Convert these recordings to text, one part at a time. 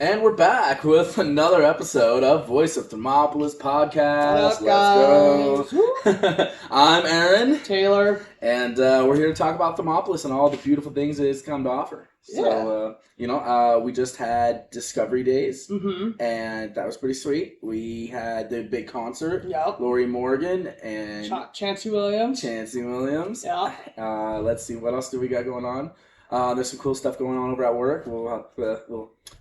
And we're back with another episode of Voice of Thermopolis What podcast. up, Let's guys? Woo. go. I'm Aaron, Taylor. and we're here to talk about Thermopolis and all the beautiful things it has come to offer. So, we just had Discovery Days, Mm-hmm. and that was pretty sweet. We had the big concert, Yep. Lori Morgan and Chancey Williams. Chancey Williams. Yeah. Let's see, what else do we got going on? There's some cool stuff going on over at work.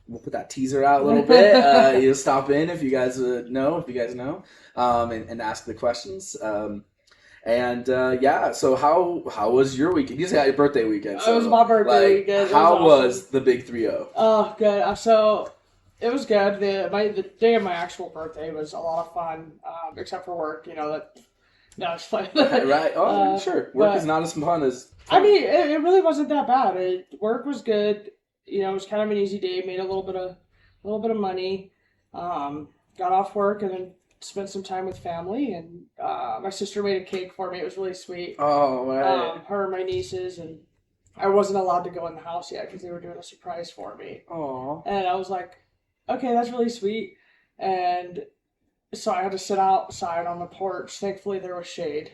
We'll put that teaser out a little bit. You'll stop in if you guys know, and ask the questions. So how was your weekend? You just had your birthday weekend. It was my birthday weekend. How was awesome. the big 3-0? Oh, good. So it was good. The day of my actual birthday was a lot of fun, except for work. No, it's fun. Right? Oh, sure. Work but- is not as fun as. I mean, it really wasn't that bad. Work was good. It was kind of an easy day. Made a little bit of money. Got off work and then spent some time with family. And my sister made a cake for me. It was really sweet. Oh, right. Her and my nieces, and I wasn't allowed to go in the house yet because they were doing a surprise for me. Oh. And I was like, okay, that's really sweet. And so I had to sit outside on the porch. Thankfully, there was shade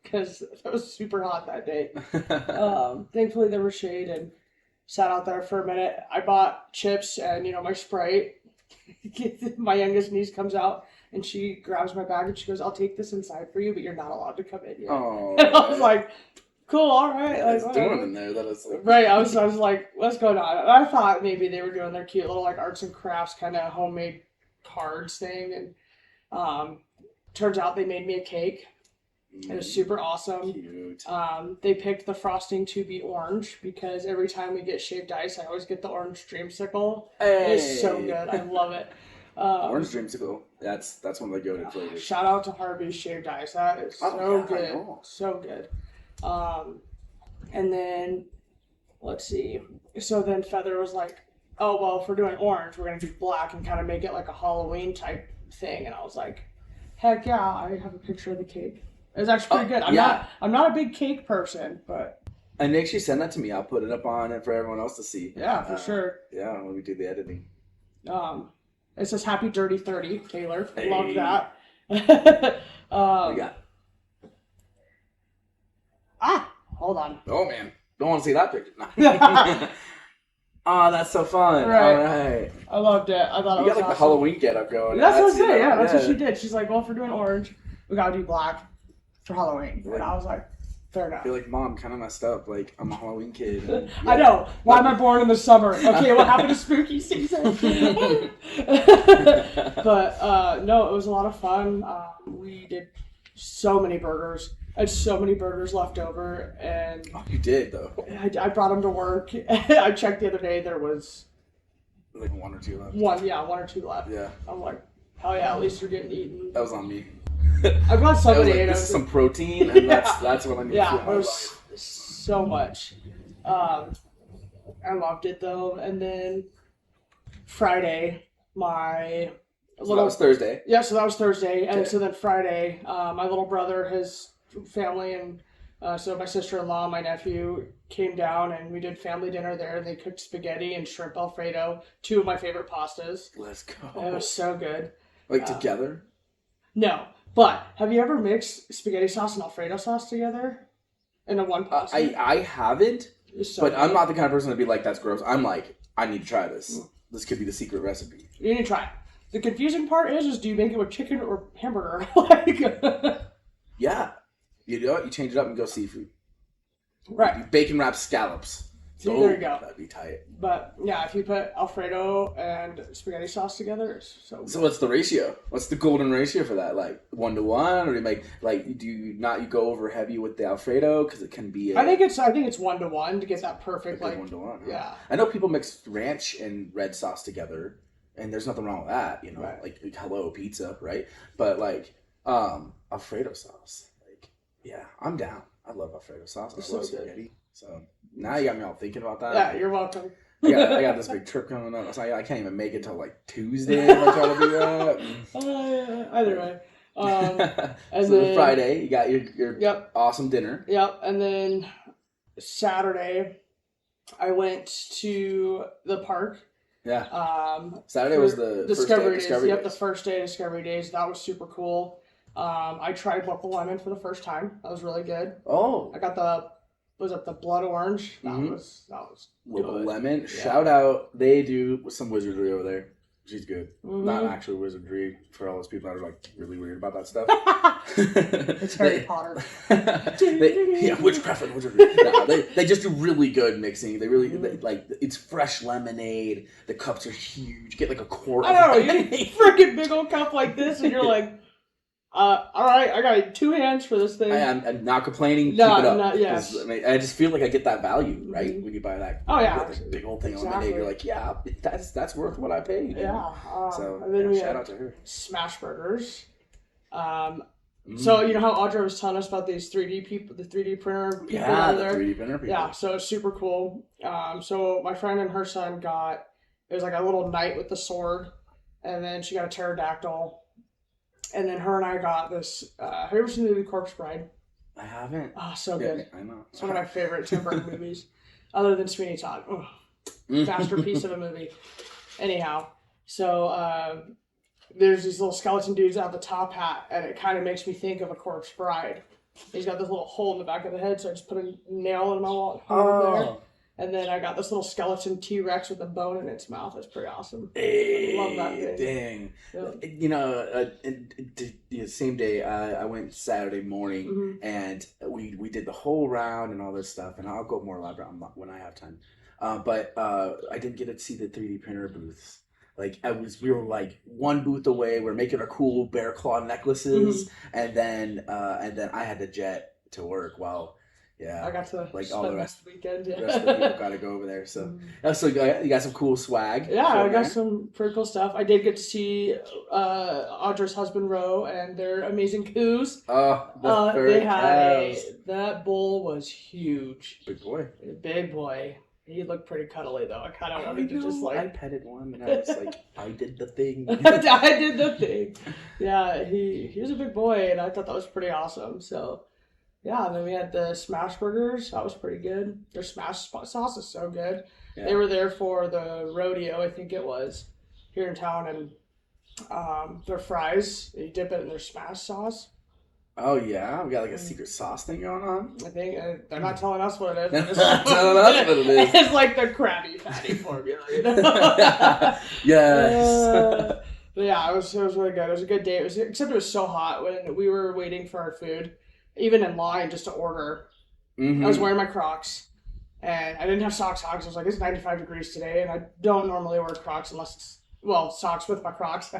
because it was super hot that day. Thankfully, there was shade and sat out there for a minute. I bought chips and, my Sprite. My youngest niece comes out and she grabs my bag and she goes, I'll take this inside for you, but you're not allowed to come in yet. Oh. And I was like, cool, all right. It's Like, doing whatever. in there that is like. Right, I was like, what's going on? And I thought maybe they were doing their cute little like arts and crafts kind of homemade cards thing, and turns out they made me a cake. It was super awesome. Cute. They picked the frosting to be orange because every time we get shaved ice, I always get the orange dreamsicle. It's so good. I love it. Orange dreamsicle. That's one of the go-to flavors. Shout out to Harvey's shaved ice. That is Oh, so yeah, I good. know. So good. And then let's see. So then Feather was like, oh, well, if we're doing orange, we're going to do black and kind of make it like a Halloween type thing. And I was like, heck yeah, I have a picture of the cake. It was actually pretty good. I'm not a big cake person, but And make sure you send that to me. I'll put it up on it for everyone else to see. yeah, for sure. Yeah, when we do the editing. It says Happy Dirty 30, Taylor. Hey. Love that. What we got? Hold on. Oh man, don't want to see that picture. Oh, that's so fun. Right. All right. I loved it. I thought You it got was like the awesome. Halloween getup going. That's what I was you saying. know, Yeah, that's what she did. She's like, well, if we're doing orange, we gotta do black for Halloween. And I was like, fair I enough. feel like Mom kind of messed up. Like I'm a Halloween kid. And, I know. Why am I born in the summer? Okay, what happened to spooky season? But no, it was a lot of fun. We did so many burgers. I had so many burgers left over, and Oh, you did though. I brought them to work. I checked the other day. There was Like 1 or 2 left. one or two left. Yeah, I'm like, hell yeah, at least you're getting eaten. that was on me. I'm glad I was somebody like, ate this is them. some protein, and Yeah. that's what I need Yeah, to it feel in my was life. so much. I loved it though. And then Friday, my So that was Thursday. so that was Thursday, and Okay. so then Friday, my little brother, his family, and so my sister-in-law, my nephew came down, and we did family dinner there. They cooked spaghetti and shrimp Alfredo, two of my favorite pastas. Let's go. It was so good. Like together. No, but have you ever mixed spaghetti sauce and Alfredo sauce together in a one pasta? I haven't, It's so but I'm good. not the kind of person to be like, that's gross. I'm like, I need to try this. This could be the secret recipe. You need to try it. The confusing part is do you make it with chicken or hamburger? Like, Yeah. You know what? You change it up and go seafood. right. You bacon wrapped scallops. See, there you go. That'd be tight. But yeah, if you put Alfredo and spaghetti sauce together, it's so good. So what's the ratio? What's the golden ratio for that? Like 1-to-1, or do you make do you go over heavy with the Alfredo because it can be? I think it's 1-to-1 to get that perfect like like 1-to-1. Huh? yeah. I know people mix ranch and red sauce together, and there's nothing wrong with that. You know, Right. like hello pizza, right? But like Alfredo sauce, like yeah, I'm down. I love Alfredo sauce. I It's love so good. spaghetti. So now you got me all thinking about that. Yeah, you're welcome. I got this big trip coming up. So I can't even make it till like Tuesday if I try to do that. Either way. And So then Friday, you got your Yep. awesome dinner. Yep. And then Saturday I went to the park Yeah. Saturday was the Discovery first Days. day of Discovery Yep, Days. the first day of Discovery Days. That was super cool. I tried local lemon for the first time. That was really good. Oh. I got the blood orange. That was local good. lemon. Yeah. Shout out. They do some wizardry over there. She's good. Mm-hmm. Not actual wizardry for all those people that are like really weird about that stuff. It's Harry Potter. Witchcraft and wizardry. No, they just do really good mixing. They really like it's fresh lemonade. The cups are huge. You get like a quart. I know, you freaking big old cup like this, and you're like, all right, I got 2 hands for this thing. I'm not complaining. No, keep it up. No, yes. I mean, I just feel like I get that value, right? When you buy that. Oh yeah. Big old thing of lemonade. You're like, yeah, that's worth what I paid. Yeah. So and then we shout out to her. Smash Burgers. So you know how Audra was telling us about these 3D people, the 3D printer people over there? 3D printer people. Yeah, so it's super cool. So my friend and her son it was like a little knight with the sword, and then she got a pterodactyl, and then her and I got this. Have you ever seen the movie Corpse Bride? I haven't. Oh, so good. I know. It's one of my favorite Tim Burton movies, other than Sweeney Todd. Masterpiece of a movie. Anyhow, so there's these little skeleton dudes out of the top hat, and it kind of makes me think of a Corpse Bride. He's got this little hole in the back of the head, so I just put a nail in my wallet there. And then I got this little skeleton T-Rex with a bone in its mouth. It's pretty awesome. Hey, I love that thing. Dang. Yeah. You know, the same day I went Saturday morning, and we did the whole round and all this stuff, and I'll go more elaborate when I have time. But I didn't get to see the 3D printer booths. Like we were like one booth away. We're making our cool bear claw necklaces, and then I had to jet to work while. Yeah, I got to like all the rest of the weekend. Yeah. The rest of the people got to go over there. So, so you got some cool swag. Yeah, I got some pretty cool stuff. I did get to see Audra's husband Ro and their amazing coos. Oh, they had that bull was huge. Big boy. He looked pretty cuddly though. I kind of wanted to just like. I petted one and I was like, I did the thing. I did the thing. Yeah, he was a big boy, and I thought that was pretty awesome. So. Yeah, and then we had the smash burgers. That was pretty good. Their smash sauce is so good. Yeah. They were there for the rodeo, I think it was, here in town, and their fries, you dip it in their smash sauce. Oh, yeah? We got like a secret sauce thing going on? I think they're not telling us what it is. They're not telling us what it is. It's like the Krabby Patty formula, you know? Yes. But yeah, it was really good. It was a good day. Except it was so hot when we were waiting for our food. Even in line just to order, I was wearing my Crocs, and I didn't have socks on because I was like, it's 95 degrees today, and I don't normally wear Crocs unless it's, socks with my Crocs,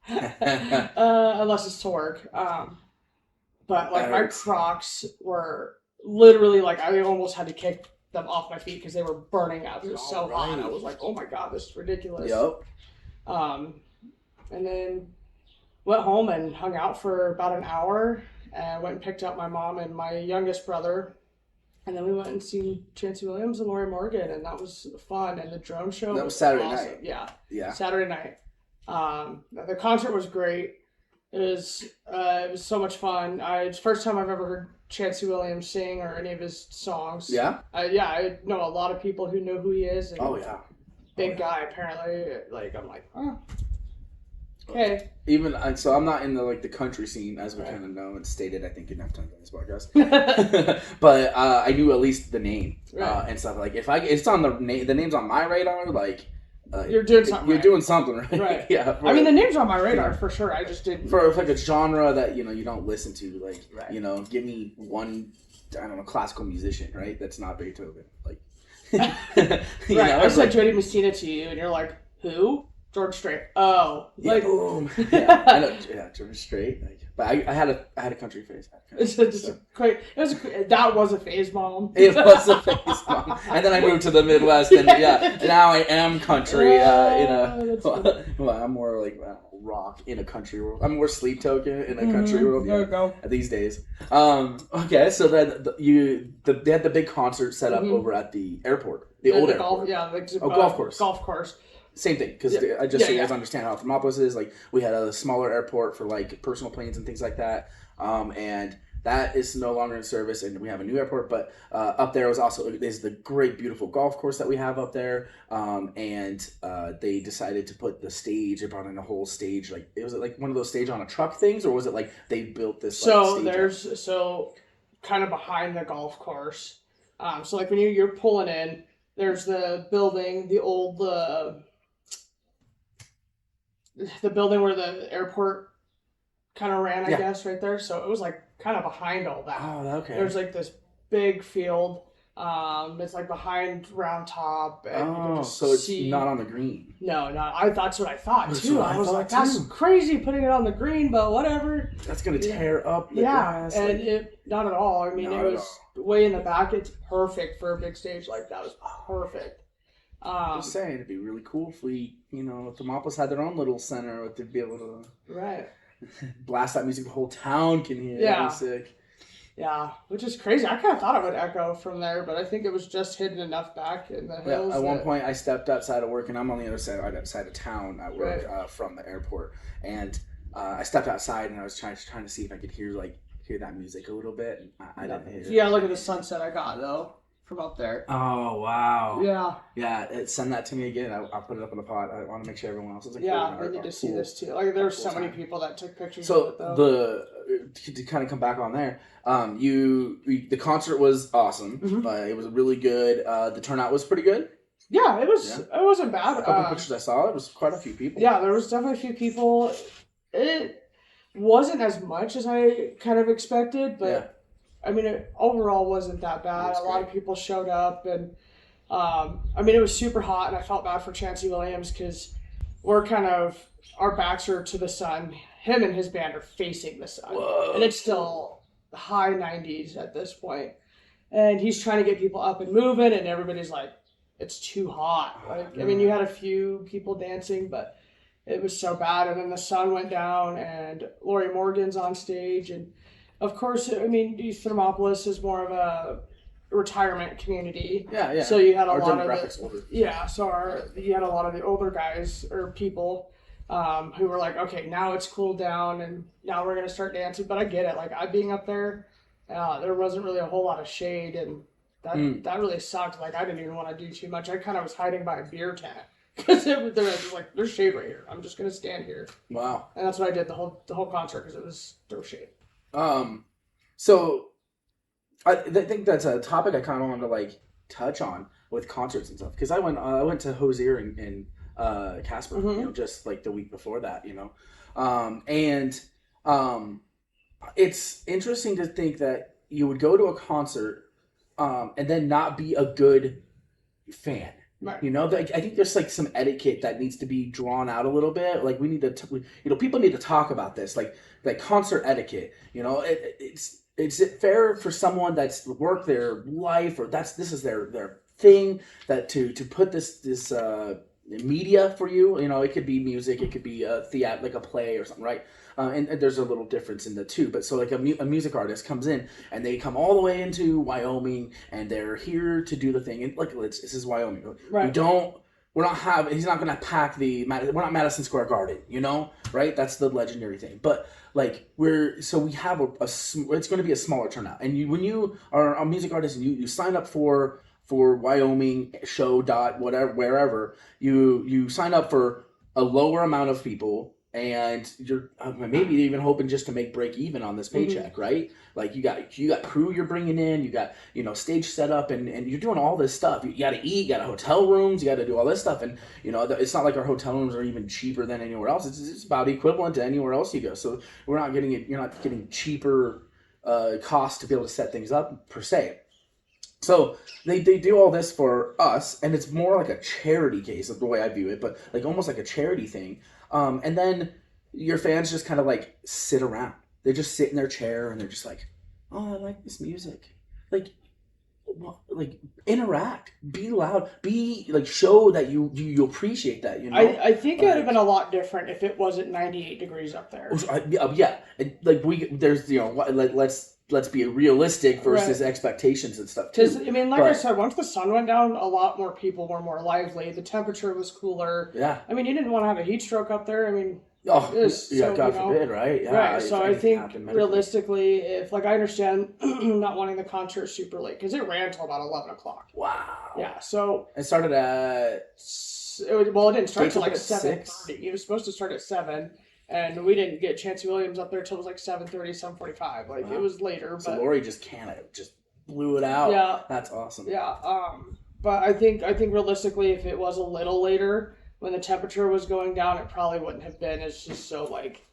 unless it's to work. But like my Crocs were literally like, I almost had to kick them off my feet because they were burning out. It was so hot. I was like, oh my God, this is ridiculous. Yep. And then went home and hung out for about an hour. And went and picked up my mom and my youngest brother. And then we went and seen Chancey Williams and Lori Morgan, and that was fun. And the drone show was Saturday awesome. night. Yeah. Saturday night. The concert was great. It was so much fun. It's the first time I've ever heard Chancey Williams sing or any of his songs. Yeah? I know a lot of people who know who he is. And big guy, apparently. Like, I'm like, huh. Okay. So I'm not in the country scene, as we kind of know and stated, I think, enough times on this podcast. But I knew at least the name and stuff. Like if it's on the name's on my radar, like you're doing something. You're doing something right. Right. Yeah. I mean, the name's on my radar for sure. I just didn't. For like a genre that you don't listen to, like give me one, I don't know, classical musician, right? That's not Beethoven, like. I said Jody Messina to you, and you're like, who? George Strait. Oh, like boom. Yeah, I know. Yeah, George Strait. But I had a country phase. That was a phase bomb. It was a phase bomb, and then I moved to the Midwest, and now I am country. I'm more like rock in a country world. I'm more Sleep Token in a country world. There you go. These days. Okay, so then they had the big concert set up over at the airport, the old airport. Golf course. Golf course. Same thing, because so you guys understand how Thermopolis is. Like, we had a smaller airport for like personal planes and things like that. And That is no longer in service, and we have a new airport. But up there is the great, beautiful golf course that we have up there. And they decided to put the stage. They brought in a whole stage. Like, was it like one of those stage on a truck things, or was it like they built this? Like, So stage there's kind of behind the golf course. So like when you're pulling in, there's the building, the old the building where the airport kind of ran, I guess, right there. So it was like kind of behind all that. Oh, okay. There's like this big field. It's like behind Round Top, and you can just so it's see... not on the green. No, that's what I thought too. I was like, that's crazy putting it on the green, but whatever. That's gonna tear up the grass. And it not at all. I mean, it was way in the back. It's perfect for a big stage like that. It was perfect. I'm just saying, it'd be really cool if we, if Thermopolis had their own little center, to be able to blast that music the whole town can hear. Yeah. That'd be sick. Yeah, which is crazy. I kind of thought it would echo from there, but I think it was just hidden enough back in the hills. Yeah, at one point, I stepped outside of work, and I'm on the other side of town at work from the airport. And I stepped outside, and I was trying to see if I could hear that music a little bit. And I didn't hear it. Yeah, look at the sunset I got, though, from up there. Oh, wow. Yeah. Yeah, send that to me again. I'll put it up in the pod. I want to make sure everyone else is like, they need to see this too. Like, there's so many people that took pictures of it, though. To kind of come back on there, the concert was awesome. It was really good. The turnout was pretty good. Yeah, it was. It wasn't bad. A couple pictures I saw, it was quite a few people. Yeah, there was definitely a few people. It wasn't as much as I kind of expected, but I mean, it overall wasn't that bad. A lot of people showed up, and I mean, it was super hot, and I felt bad for Chancey Williams because our backs are to the sun. Him and his band are facing the sun. Whoa. And it's still high 90s at this point. And he's trying to get people up and moving, and everybody's like, it's too hot. Like, I mean, you had a few people dancing, but it was so bad. And then the sun went down, and Lori Morgan's on stage. And of course, I mean, Thermopolis is more of a retirement community. Yeah. So you had a lot of older. Yeah, so you had a lot of the older guys or people who were like, okay, now it's cooled down and now we're going to start dancing. But I get it. Like, I being up there, there wasn't really a whole lot of shade, and that really sucked. Like, I didn't even want to do too much. I kind of was hiding by a beer tent because there's shade right here. I'm just going to stand here. Wow. And that's what I did the whole concert because there was shade. So I think that's a topic I kind of wanted to touch on with concerts and stuff, because I went to Hozier in Casper, just like the week before that, it's interesting to think that you would go to a concert and then not be a good fan. Right. I think there's some etiquette that needs to be drawn out a little bit. Like, we need to, people need to talk about this, like concert etiquette. Is it fair for someone that's worked their life, or this is their thing, that to put this media for you? It could be music, it could be a theater, like a play or something, right? And there's a little difference in the two. But so a music artist comes in, and they come all the way into Wyoming, and they're here to do the thing. And this is Wyoming. Right. He's not going to pack we're not Madison Square Garden, right? That's the legendary thing. But we have it's going to be a smaller turnout. And when you are a music artist and you sign up for Wyoming show wherever, you sign up for a lower amount of people, and you're maybe even hoping just to break even on this paycheck, right? Like, you got crew you're bringing in, you got stage set up, and you're doing all this stuff. You got to eat, you got hotel rooms, you got to do all this stuff, and it's not like our hotel rooms are even cheaper than anywhere else. It's about equivalent to anywhere else you go. So you're not getting cheaper cost to be able to set things up per se. So they do all this for us, and it's more like a charity case of the way I view it, but almost like a charity thing. And then your fans just kind of sit around. They just sit in their chair, and they're just like, oh, I like this music. Interact, be loud, show that you appreciate that. I think it would have been a lot different if it wasn't 98 degrees up there. Yeah, let's be realistic versus expectations and stuff too. Because, I mean, I said, once the sun went down, a lot more people were more lively. The temperature was cooler. Yeah. I mean, you didn't want to have a heat stroke up there. I mean, Oh, yeah, So, God forbid, right? Yeah, right. if So I anything think happened medically. realistically, if like I understand not wanting the concert super late because it ran till about 11 o'clock. Wow. Yeah. So It started at it didn't start gates till open like at 6. 7:30. It was supposed to start at 7, and we didn't get Chancey Williams up there till it was like 7:30, 7:45. Like Wow. it was later, So but Lori just blew it out. yeah, That's awesome. yeah. But I think realistically, if it was a little later when the temperature was going down, it probably wouldn't have been. It's just so like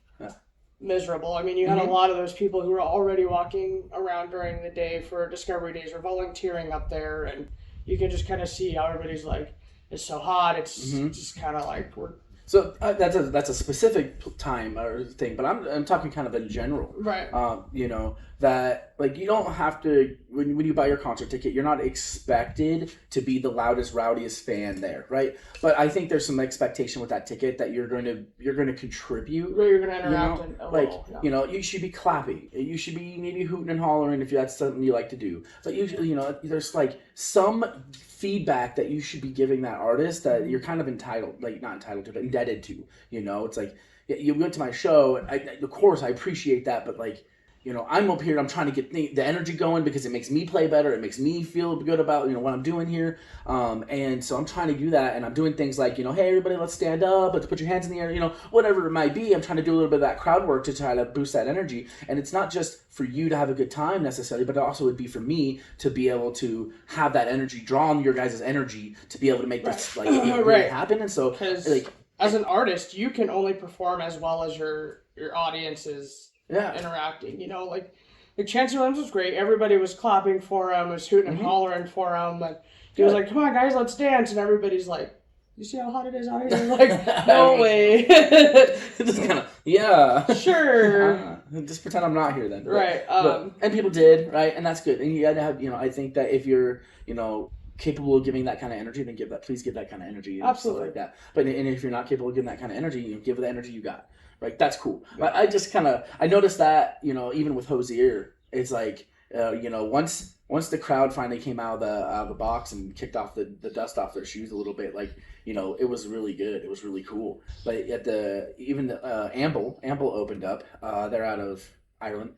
miserable. I mean, you had a lot of those people who were already walking around during the day for Discovery Days or volunteering up there, and you can just kind of see how everybody's like, it's so hot. It's just kind of like we're. So that's a specific time or thing, but I'm talking kind of in general. Right. You know that like you don't have to when you buy your concert ticket, you're not expected to be the loudest, rowdiest fan there, right? But I think there's some expectation with that ticket that you're going to contribute. Where you're going to interact and you know, you should be clapping. You should be maybe hooting and hollering if that's something you like to do. But usually, you know, there's like some feedback that you should be giving that artist that you're kind of entitled, like not entitled to, but indebted to. You know, it's like you went to my show, and of course I appreciate that, but like. You know, I'm up here. I'm trying to get the energy going because it makes me play better. It makes me feel good about what I'm doing here. And so I'm trying to do that, and I'm doing things like hey everybody, let's stand up. Let's put your hands in the air. Whatever it might be. I'm trying to do a little bit of that crowd work to try to boost that energy. And it's not just for you to have a good time necessarily, but it also would be for me to be able to have that energy, draw on your guys' energy to be able to make this really happen. And so, like, as an artist, you can only perform as well as your audience is. Interacting, like Chancey Williams was great. Everybody was clapping for him, was hooting and hollering for him, and he was like, "Come on, guys, let's dance!" And everybody's like, "You see how hot it is out here?" They're like, "No way!" Just kind of, sure. Just pretend I'm not here then, right? And people did, right? And that's good. And you got to have, I think that if you're, capable of giving that kind of energy, then please give that kind of energy, absolutely, like that. But and if you're not capable of giving that kind of energy, give the energy you got. Right, that's cool. Yeah. I just I noticed that even with Hozier, it's like once the crowd finally came out of the box and kicked off the dust off their shoes a little bit, it was really good. It was really cool. But at Amble opened up. They're out of Ireland.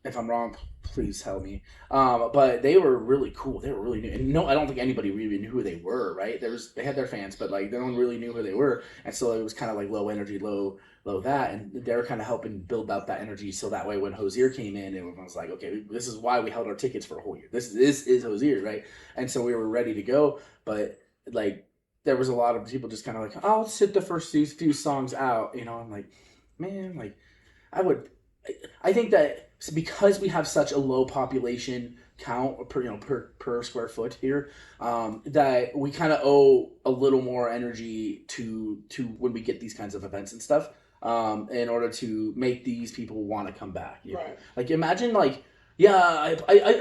If I'm wrong, please help me. But they were really cool. They were really new. And I don't think anybody really knew who they were, right? They had their fans, but no one really knew who they were. And so it was kind of like low energy, low that. And they were kind of helping build up that energy. So that way when Hozier came in, everyone was like, okay, this is why we held our tickets for a whole year. This is Hozier, right? And so we were ready to go. But there was a lot of people just kind of like, I'll sit the first few songs out. I'm like, man, I think that because we have such a low population count per square foot here, that we kind of owe a little more energy to when we get these kinds of events and stuff, in order to make these people want to come back. Right. Like imagine I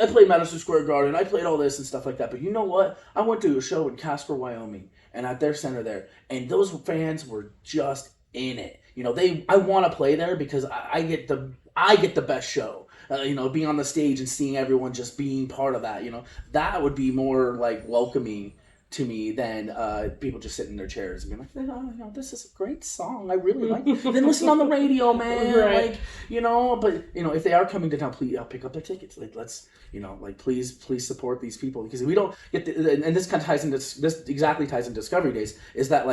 played Madison Square Garden, I played all this and stuff like that, but you know what? I went to a show in Casper, Wyoming, and at their center there, and those fans were just in it. I want to play there because I get the best show. Being on the stage and seeing everyone just being part of that. That would be more welcoming to me than people just sitting in their chairs and being like, this is a great song. I really like it. Then listen on the radio, man. Right. But if they are coming to town, please pick up their tickets. Let's please support these people, because we don't get and this kind of ties into this exactly ties into Discovery Days, is that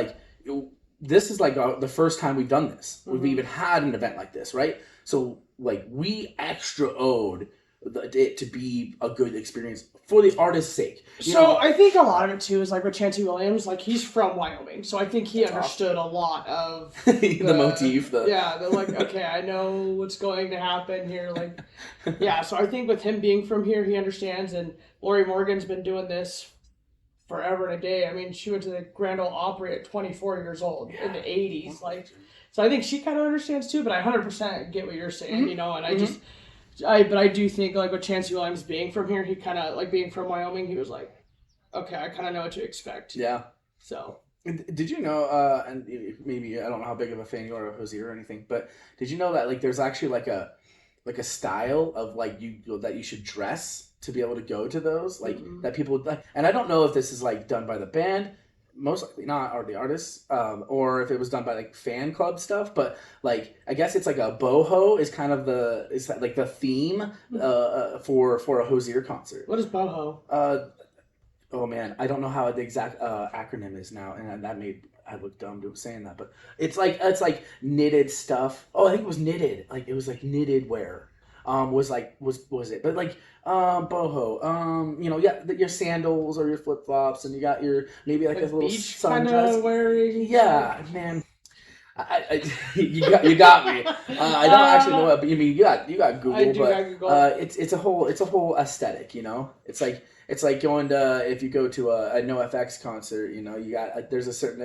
this is the first time we've done this. Mm-hmm. We've even had an event like this, right? So we extra owed it to be a good experience for the artist's sake. So I think a lot of it too is with Chancey Williams, he's from Wyoming, so I think he understood a lot of the motif. Okay, I know what's going to happen here. So I think with him being from here, he understands. And Lori Morgan's been doing this forever and a day. I mean, she went to the Grand Ole Opry at 24 years old in the 80s. So I think she kind of understands too, but I 100% get what you're saying, and I do think with Chancey Williams being from here, he kind of being from Wyoming, he was like, okay, I kind of know what to expect. Yeah. So. Did you know, and maybe, I don't know how big of a fan you are of Hozier or anything, but did you know that there's actually a style of that you should dress to be able to go to those, that people, and I don't know if this is done by the band, most likely not, or the artists, or if it was done by like fan club stuff. But like, I guess it's like a boho is kind of is like the theme for a Hozier concert. What is boho? Oh man, I don't know how the exact acronym is now, and that made I look dumb to saying that, but it's like knitted stuff. Oh, I think it was knitted. Like it was like knitted wear. Was it? But like boho. You know, yeah, your sandals or your flip flops, and you got your maybe like a little beach sundress. Wearing. Yeah, man. You got me. I don't actually know what, but you mean you got Google, I do but got Google. it's a whole aesthetic, you know. It's like going to if you go to a NoFX concert, you know, you got there's a certain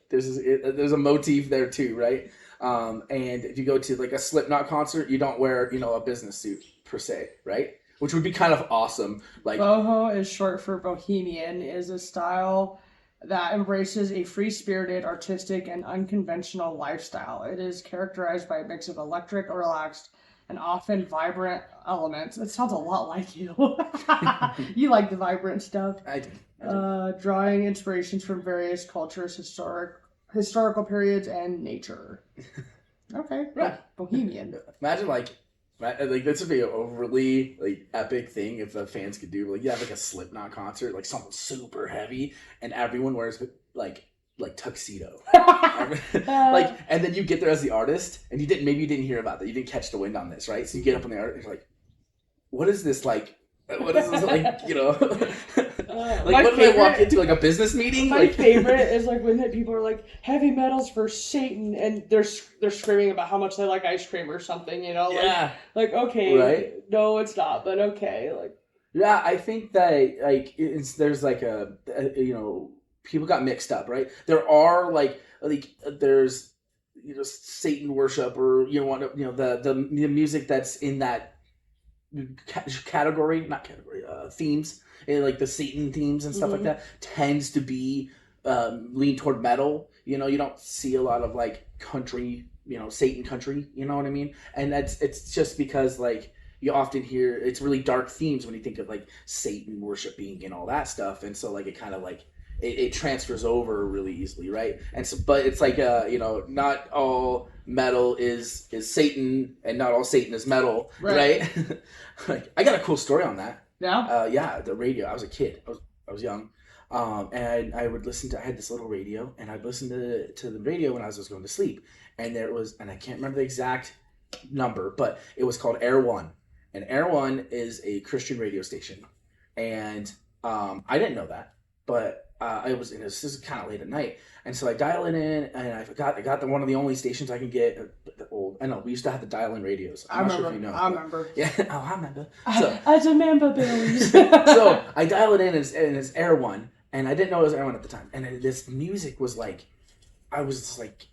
there's a motif there too, right? And if you go to like a Slipknot concert, you don't wear, you know, a business suit per se, right? Which would be kind of awesome. Like boho is short for bohemian, is a style that embraces a free-spirited, artistic, and unconventional lifestyle. It is characterized by a mix of electric, relaxed, and often vibrant elements. It sounds a lot like you. You like the vibrant stuff. I do. Drawing inspirations from various cultures, historical periods, and nature. Okay, Right. bohemian. Imagine like this would be a really like epic thing if the fans could do. Like you have like a Slipknot concert, like something super heavy, and everyone wears like tuxedo. Like, and then you get there as the artist, and you didn't hear about that. You didn't catch the wind on this, right? So you get up on the art, and you're like, what is this like? What is this like? You know, like what did I walk into, like a business meeting? My like favorite is like when people are like heavy metal's for Satan, and they're screaming about how much they like ice cream or something. You know, yeah, like okay, right? No, it's not, but okay, like yeah. I think that like there's like you know, people got mixed up, right? There are like there's, you know, Satan worship, or you know, the music that's in that category, not category, themes, and like the Satan themes and stuff like that tends to be lean toward metal. You know, you don't see a lot of like country, you know, Satan country. You know what I mean? And it's just because like you often hear it's really dark themes when you think of like Satan worshiping and all that stuff, and so like it kind of like it transfers over really easily, right? And so, but it's like you know, not all metal is Satan, and not all Satan is metal, right? Like I got a cool story on that. Yeah. Yeah, the radio. I was a kid. I was young, and I would listen to. I had this little radio, and I'd listen to the radio when I was going to sleep. And there was, and I can't remember the exact number, but it was called Air One, and Air One is a Christian radio station, and I didn't know that, but this is kind of late at night, and so I dial it in, and I got one of the only stations I can get. The old, I know we used to have the dial-in radios. I'm not sure if you know. I remember. Yeah, oh, I remember. So, I remember, Billy. So I dial it in, and it's Air One, and I didn't know it was Air One at the time. And this music was like, I was just like,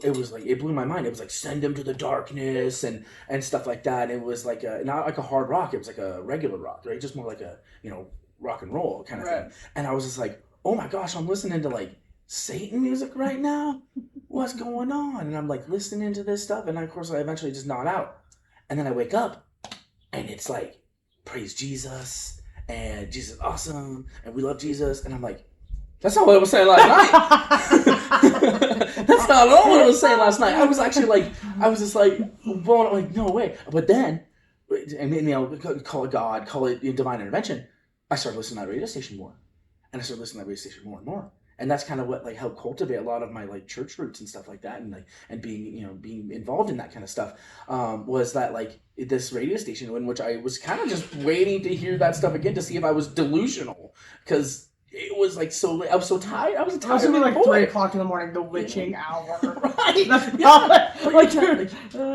it was like, it blew my mind. It was like Send Him to the Darkness and stuff like that. It was like not like a hard rock. It was like a regular rock, right? Just more like a, you know, rock and roll kind of thing. And I was just like, oh my gosh, I'm listening to like Satan music right now. What's going on? And I'm like listening to this stuff, and of course I eventually just nod out, and then I wake up, and it's like praise Jesus, and Jesus is awesome, and we love Jesus, and I'm like, that's not what I was saying last night. That's not at all what I was saying last night. I was actually like, I was just like, blown up, like no way. But then, and you know, call it God, call it divine intervention. I started listening to that radio station more, and I started listening to that radio station more and more. And that's kind of what like helped cultivate a lot of my like church roots and stuff like that, and like and being involved in that kind of stuff, was that like this radio station in which I was kind of just waiting to hear that stuff again to see if I was delusional, because it was like so late. I was so tired. I was tired. It was like 3 o'clock in the morning, the witching hour. Right.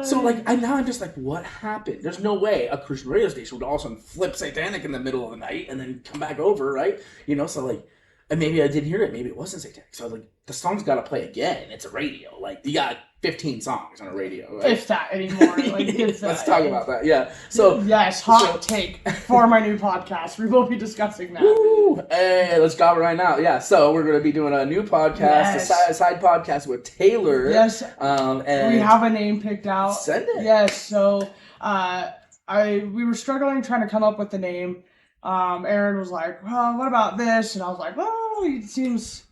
So like I'm just like, what happened? There's no way a Christian radio station would all of a sudden flip satanic in the middle of the night and then come back over, right? You know, so like. And maybe I didn't hear it. Maybe it wasn't satanic. So I was like, the song's got to play again. It's a radio. Like, you got 15 songs on a radio. Right? If that anymore. Like, let's talk about that. Yeah. So yes, hot take for my new podcast. We will be discussing that. Woo! Hey, let's drop it right now. Yeah. So we're going to be doing a new podcast, a side podcast with Taylor. Yes. And we have a name picked out. Send it. Yes. So we were struggling trying to come up with the name. Aaron was like, well, what about this? And I was like, well, it seems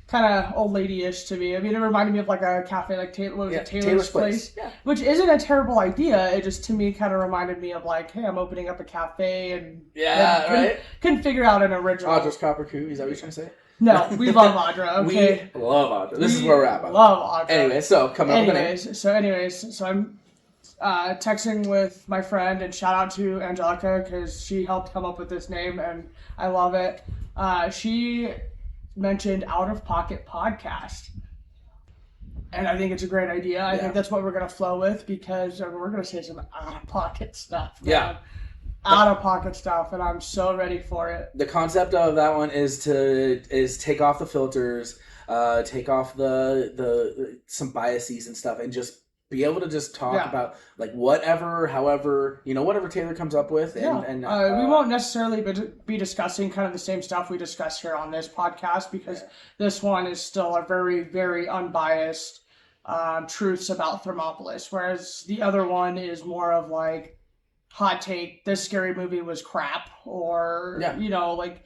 kind of old lady-ish to me. I mean, it reminded me of like a cafe, like Taylor's Place. Yeah. Which isn't a terrible idea. It just, to me, kind of reminded me of like, hey, I'm opening up a cafe and right. Couldn't figure out an original. Audra's Copper Coup, is that what you're trying to say? No, we love Audra, okay? We love Audra. This is where we're at, by the way. Love Audra. Anyway, so coming up with the name. So I'm texting with my friend, and shout out to Angelica because she helped come up with this name, and I love it. She mentioned Out of Pocket Podcast. And I think it's a great idea. I think that's what we're going to flow with because we're going to say some out-of-pocket stuff. Man. Yeah. Out-of-pocket stuff, and I'm so ready for it. The concept of that one is take off the filters, take off the some biases and stuff, and just be able to just talk about like whatever Taylor comes up with. And we won't necessarily be discussing kind of the same stuff we discuss here on this podcast because this one is still a very, very unbiased truths about Thermopolis, whereas the other one is more of like hot take, this scary movie was crap, or like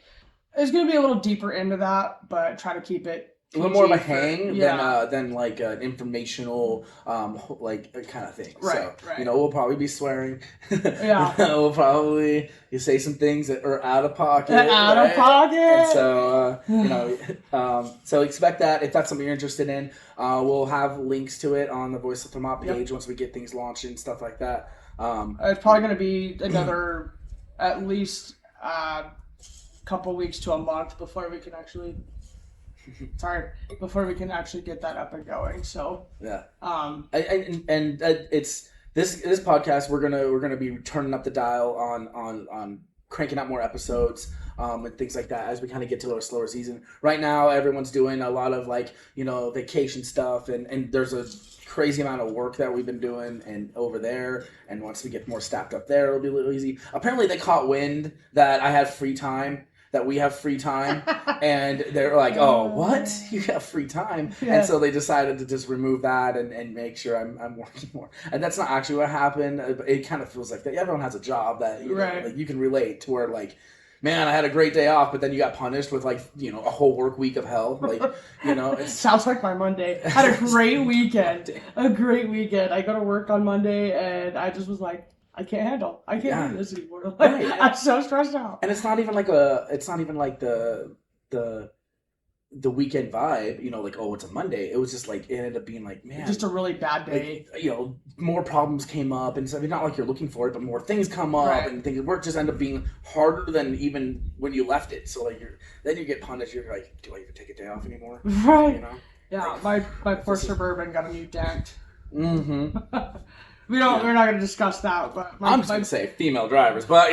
it's gonna be a little deeper into that, but try to keep it a little more of a hang than like an informational like kind of thing. Right. We'll probably be swearing. Yeah. We'll probably say some things that are out of pocket. Of pocket. And so so expect that if that's something you're interested in. We'll have links to it on the Voice of Thermop page once we get things launched and stuff like that. It's probably going to be another at least couple weeks to a month before we can actually get that up and going. So it's this podcast we're gonna be turning up the dial on cranking out more episodes and things like that as we kind of get to a slower season. Right now everyone's doing a lot of like vacation stuff and there's a crazy amount of work that we've been doing and over there, and once we get more staffed up there it'll be a little easy. Apparently they caught wind that I have free time, that we have free time, and they're like, oh, what? You have free time? Yeah. And so they decided to just remove that and make sure I'm working more. And that's not actually what happened. It kind of feels like that everyone has a job that like you can relate to, where like, man, I had a great day off, but then you got punished with like, a whole work week of hell. Like, it sounds like my Monday. I had a great weekend. I go to work on Monday and I just was like, I can't do this anymore. Like, I'm so stressed out. And it's not even like the weekend vibe, like, oh, it's a Monday. It was just like, it ended up being like, man, just a really bad day. Like, more problems came up, and so, I mean, not like you're looking for it, but more things come up, and work just ended up being harder than even when you left it. So like, then you get punished. You're like, do I even take a day off anymore? Right. Yeah. Like, my poor Suburban got a new dent. Mm-hmm. We're not going to discuss that, but I'm just going to say female drivers, but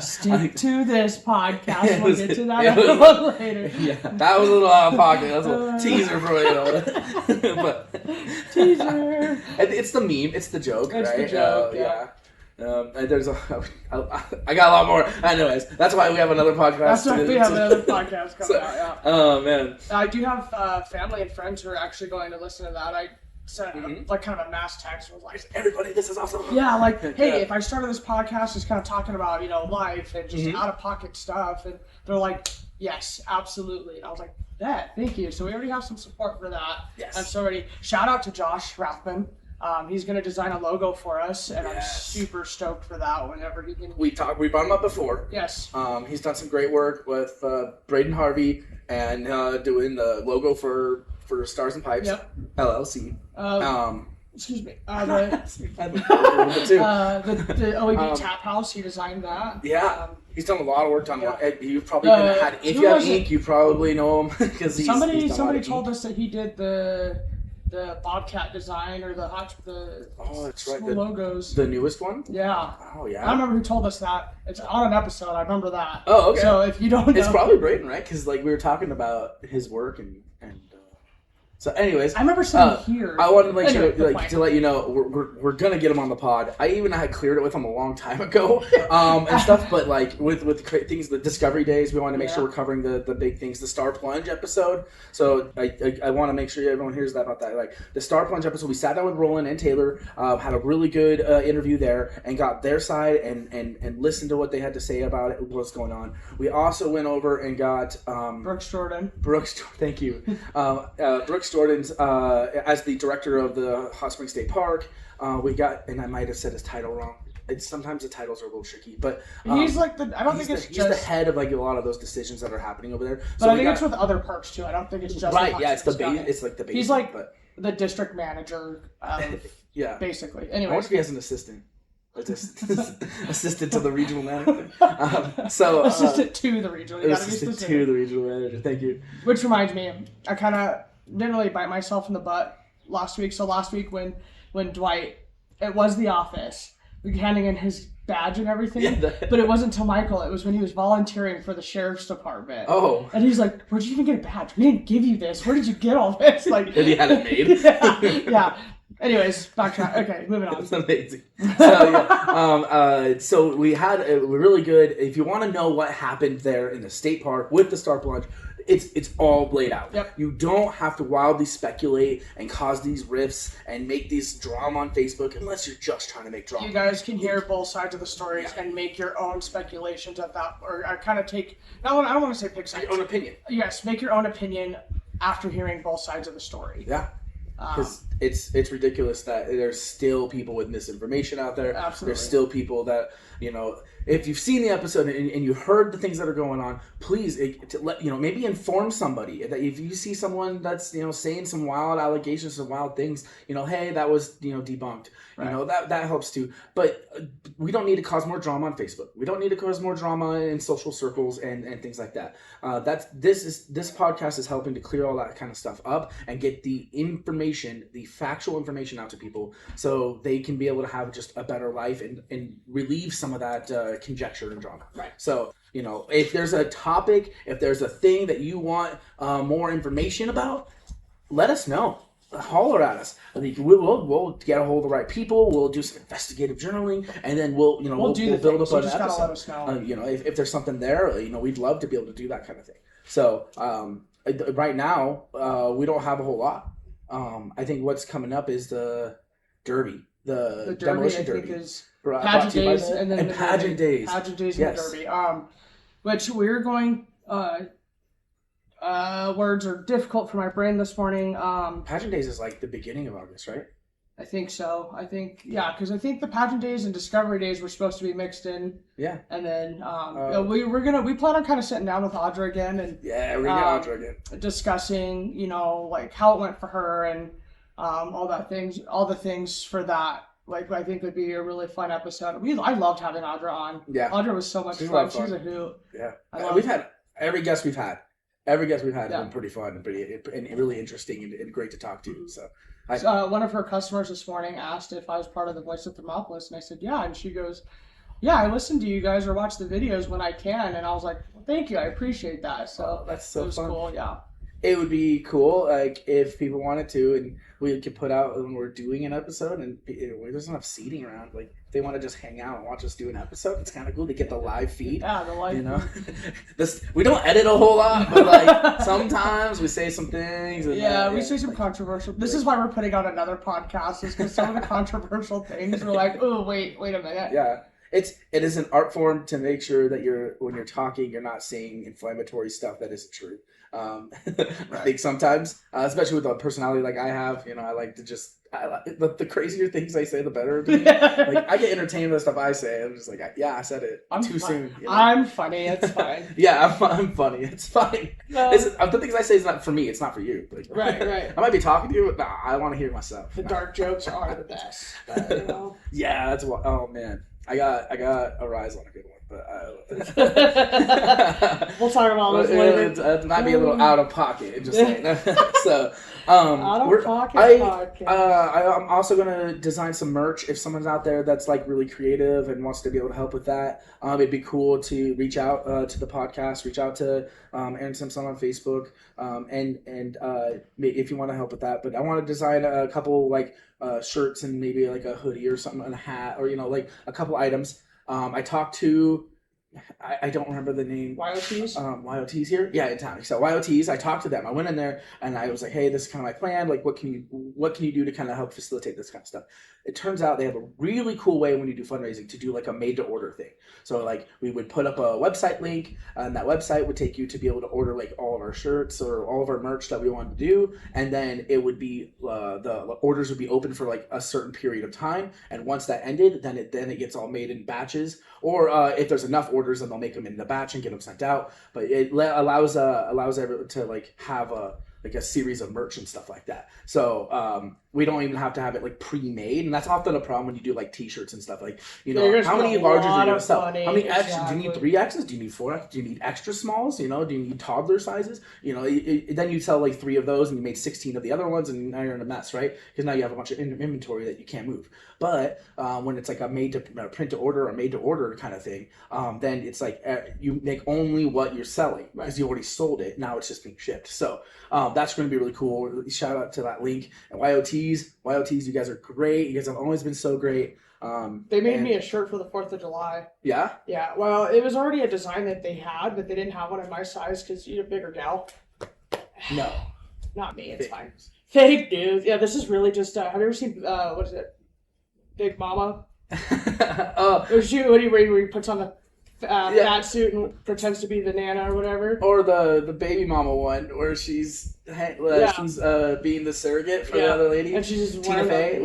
stick to this podcast. We'll get to that a little later. Yeah, that was a little out of pocket. That's a little teaser for but teaser. It's the meme. It's the joke, it's right? The joke, and there's I got a lot more. Anyways, that's why we have another podcast. That's why we have another podcast coming out. Yeah. Oh man. I do have family and friends who are actually going to listen to that. I sent like kind of a mass text, was like, everybody, this is awesome. Yeah, like, hey, if I started this podcast just kind of talking about life and just out of pocket stuff, and they're like, yes, absolutely. And I was like, thank you. So we already have some support for that. Yes. I'm so ready. Shout out to Josh Rathman. He's going to design a logo for us, and I'm super stoked for that whenever he can. We brought him up before. Yes. He's done some great work with Braden Harvey and doing the logo for Stars and Pipes LLC. Excuse me. The LED tap house, he designed that. Yeah. He's done a lot of work on it. You probably if you have ink, you probably know him because somebody told us that he did the Bobcat design or that's right, logos. The newest one? Yeah. Oh yeah. I remember who told us that. It's on an episode. I remember that. Oh, okay. So if you don't know, it's probably Braden, right? Because like we were talking about his work and So, anyways, I remember sitting here. I wanted to make Anyway, sure, to let you know, we're gonna get him on the pod. I even had cleared it with him a long time ago, and stuff. But like with things, the Discovery Days, we want to make sure we're covering the big things. The Star Plunge episode. So I want to make sure everyone hears about that. Like the Star Plunge episode, we sat down with Roland and Taylor, had a really good interview there, and got their side and listened to what they had to say about it, what's going on. We also went over and got Brooks Jordan. Thank you. Brooks Jordan's as the director of the Hot Springs State Park. We got, and I might have said his title wrong. Sometimes the titles are a little tricky, but he's like I don't think it's he's the head of like a lot of those decisions that are happening over there. But I think it's with other parks too. I don't think it's just right. Yeah, it's it's like the base. He's like the district manager. Yeah, basically. Anyway, I wonder if he has an assistant. Assistant to the regional manager. Assistant to the regional. Assistant to the regional manager. Thank you. Which reminds me, I kind of didn't really bite myself in the butt last week. So last week when Dwight, it was the office, handing in his badge and everything, but it wasn't to Michael. It was when he was volunteering for the sheriff's department. Oh. And he's like, "Where'd you even get a badge? We didn't give you this. Where did you get all this?" Like, and he had it made. yeah. Anyways, backtrack. Okay, moving on. That's amazing. So so we had a really good. If you want to know what happened there in the state park with the Star Plunge, it's all laid out. Yep. You don't have to wildly speculate and cause these rifts and make these drama on Facebook unless you're just trying to make drama. You guys can hear both sides of the stories and make your own speculations of that, or kind of take. I don't want to say pick sides. Your own opinion. Yes, make your own opinion after hearing both sides of the story. Yeah. Because it's ridiculous that there's still people with misinformation out there. Absolutely. There's still people that, if you've seen the episode and you heard the things that are going on, please maybe inform somebody. That if you see someone that's saying some wild allegations, some wild things, hey, that was debunked. Right. That helps too. But we don't need to cause more drama on Facebook. We don't need to cause more drama in social circles and things like that. This podcast is helping to clear all that kind of stuff up and get the information, the factual information out to people so they can be able to have just a better life and relieve some of that conjecture and drama. Right. So, if there's a topic, if there's a thing that you want more information about, let us know. Holler at us. I think we'll get a hold of the right people. We'll do some investigative journaling, and then we'll build up an episode. Let us know. If there's something there, we'd love to be able to do that kind of thing. So right now, we don't have a whole lot. I think what's coming up is the Derby, the Demolition Derby. Think is Pageant Days, and Pageant Days. Pageant Days and the Derby. Which we're going. Words are difficult for my brain this morning. Pageant Days is like the beginning of August, right? I think so. Because I think the Pageant Days and Discovery Days were supposed to be mixed in. Yeah. And then we plan on kind of sitting down with Audra again and we're gonna get Audra again, discussing like how it went for her and all the things for that. Like I think would be a really fun episode. I loved having Audra on. Yeah. Audra was so much fun. She's a hoot. Yeah. We've had every guest we've had has been pretty fun and really interesting and great to talk to. So, one of her customers this morning asked if I was part of the Voice of Thermopolis, and I said, yeah. And she goes, yeah, I listen to you guys or watch the videos when I can. And I was like, well, thank you. I appreciate that. So that's so it was fun. Cool. Yeah. It would be cool, like, if people wanted to, and we could put out when we're doing an episode, and there's enough seating around. Like, if they want to just hang out and watch us do an episode, it's kind of cool to get the live feed. Yeah, the live feed. We don't edit a whole lot, but, like, sometimes we say some things. And we say some controversial. This is why we're putting out another podcast, is because some of the controversial things, we're like, oh, wait a minute. Yeah. It is an art form to make sure that when you're talking, you're not saying inflammatory stuff that isn't true. I think sometimes, especially with a personality like I have, I like to the crazier things I say, the better. Like, I get entertained by the stuff I say. I'm just like, yeah, I said it soon. I'm funny. It's fine. Yeah, I'm funny. It's fine. The things I say is not for me. It's not for you. Like, right. I might be talking to you, but I want to hear myself. The dark jokes are the best. Yeah, that's what. Oh man, I got a rise on a good one. but we'll talk about this later. It might be a little out of pocket, just saying. So, out of pocket. I'm also gonna design some merch. If someone's out there that's like really creative and wants to be able to help with that, it'd be cool to reach out to the podcast, reach out to Aaron Simpson on Facebook, and if you want to help with that. But I want to design a couple like shirts and maybe like a hoodie or something, and a hat, or like a couple items. I talked to, I don't remember the name. YOTs? YOTs here? Yeah, in town. So YOTs, I talked to them. I went in there and I was like, hey, this is kind of my plan. Like, what can you do to kind of help facilitate this kind of stuff? It turns out they have a really cool way when you do fundraising to do like a made to order thing. So like we would put up a website link, and that website would take you to be able to order like all of our shirts or all of our merch that we wanted to do. And then it would be, the orders would be open for like a certain period of time. And once that ended, then it gets all made in batches. Or if there's enough orders, then they'll make them in the batch and get them sent out. But it allows everyone to like have a series of merch and stuff like that. So we don't even have to have it like pre-made, and that's often a problem when you do like t-shirts and stuff. Like, how many larges are you gonna sell? How many extras? Do you need 3Xs? Do you need 4Xs? Do you need extra smalls? Do you need toddler sizes? Then you sell like 3 of those and you made 16 of the other ones, and now you're in a mess, right? Because now you have a bunch of inventory that you can't move. But when it's like a made to print to order or made to order kind of thing, then it's like you make only what you're selling because you already sold it. Now it's just being shipped. So that's going to be really cool. Shout out to that link. And YOTs, you guys are great. You guys have always been so great. They made me a shirt for the 4th of July. Yeah? Yeah, well, it was already a design that they had, but they didn't have one in my size because you're a bigger gal. No. Not me, it's fine. Fake news. Yeah, this is really just, have you ever seen, what is it? Big Mama? Where he puts on the fat suit and pretends to be the Nana or whatever. Or the Baby Mama one where she's being the surrogate for the other lady. And she's just Tina Fey.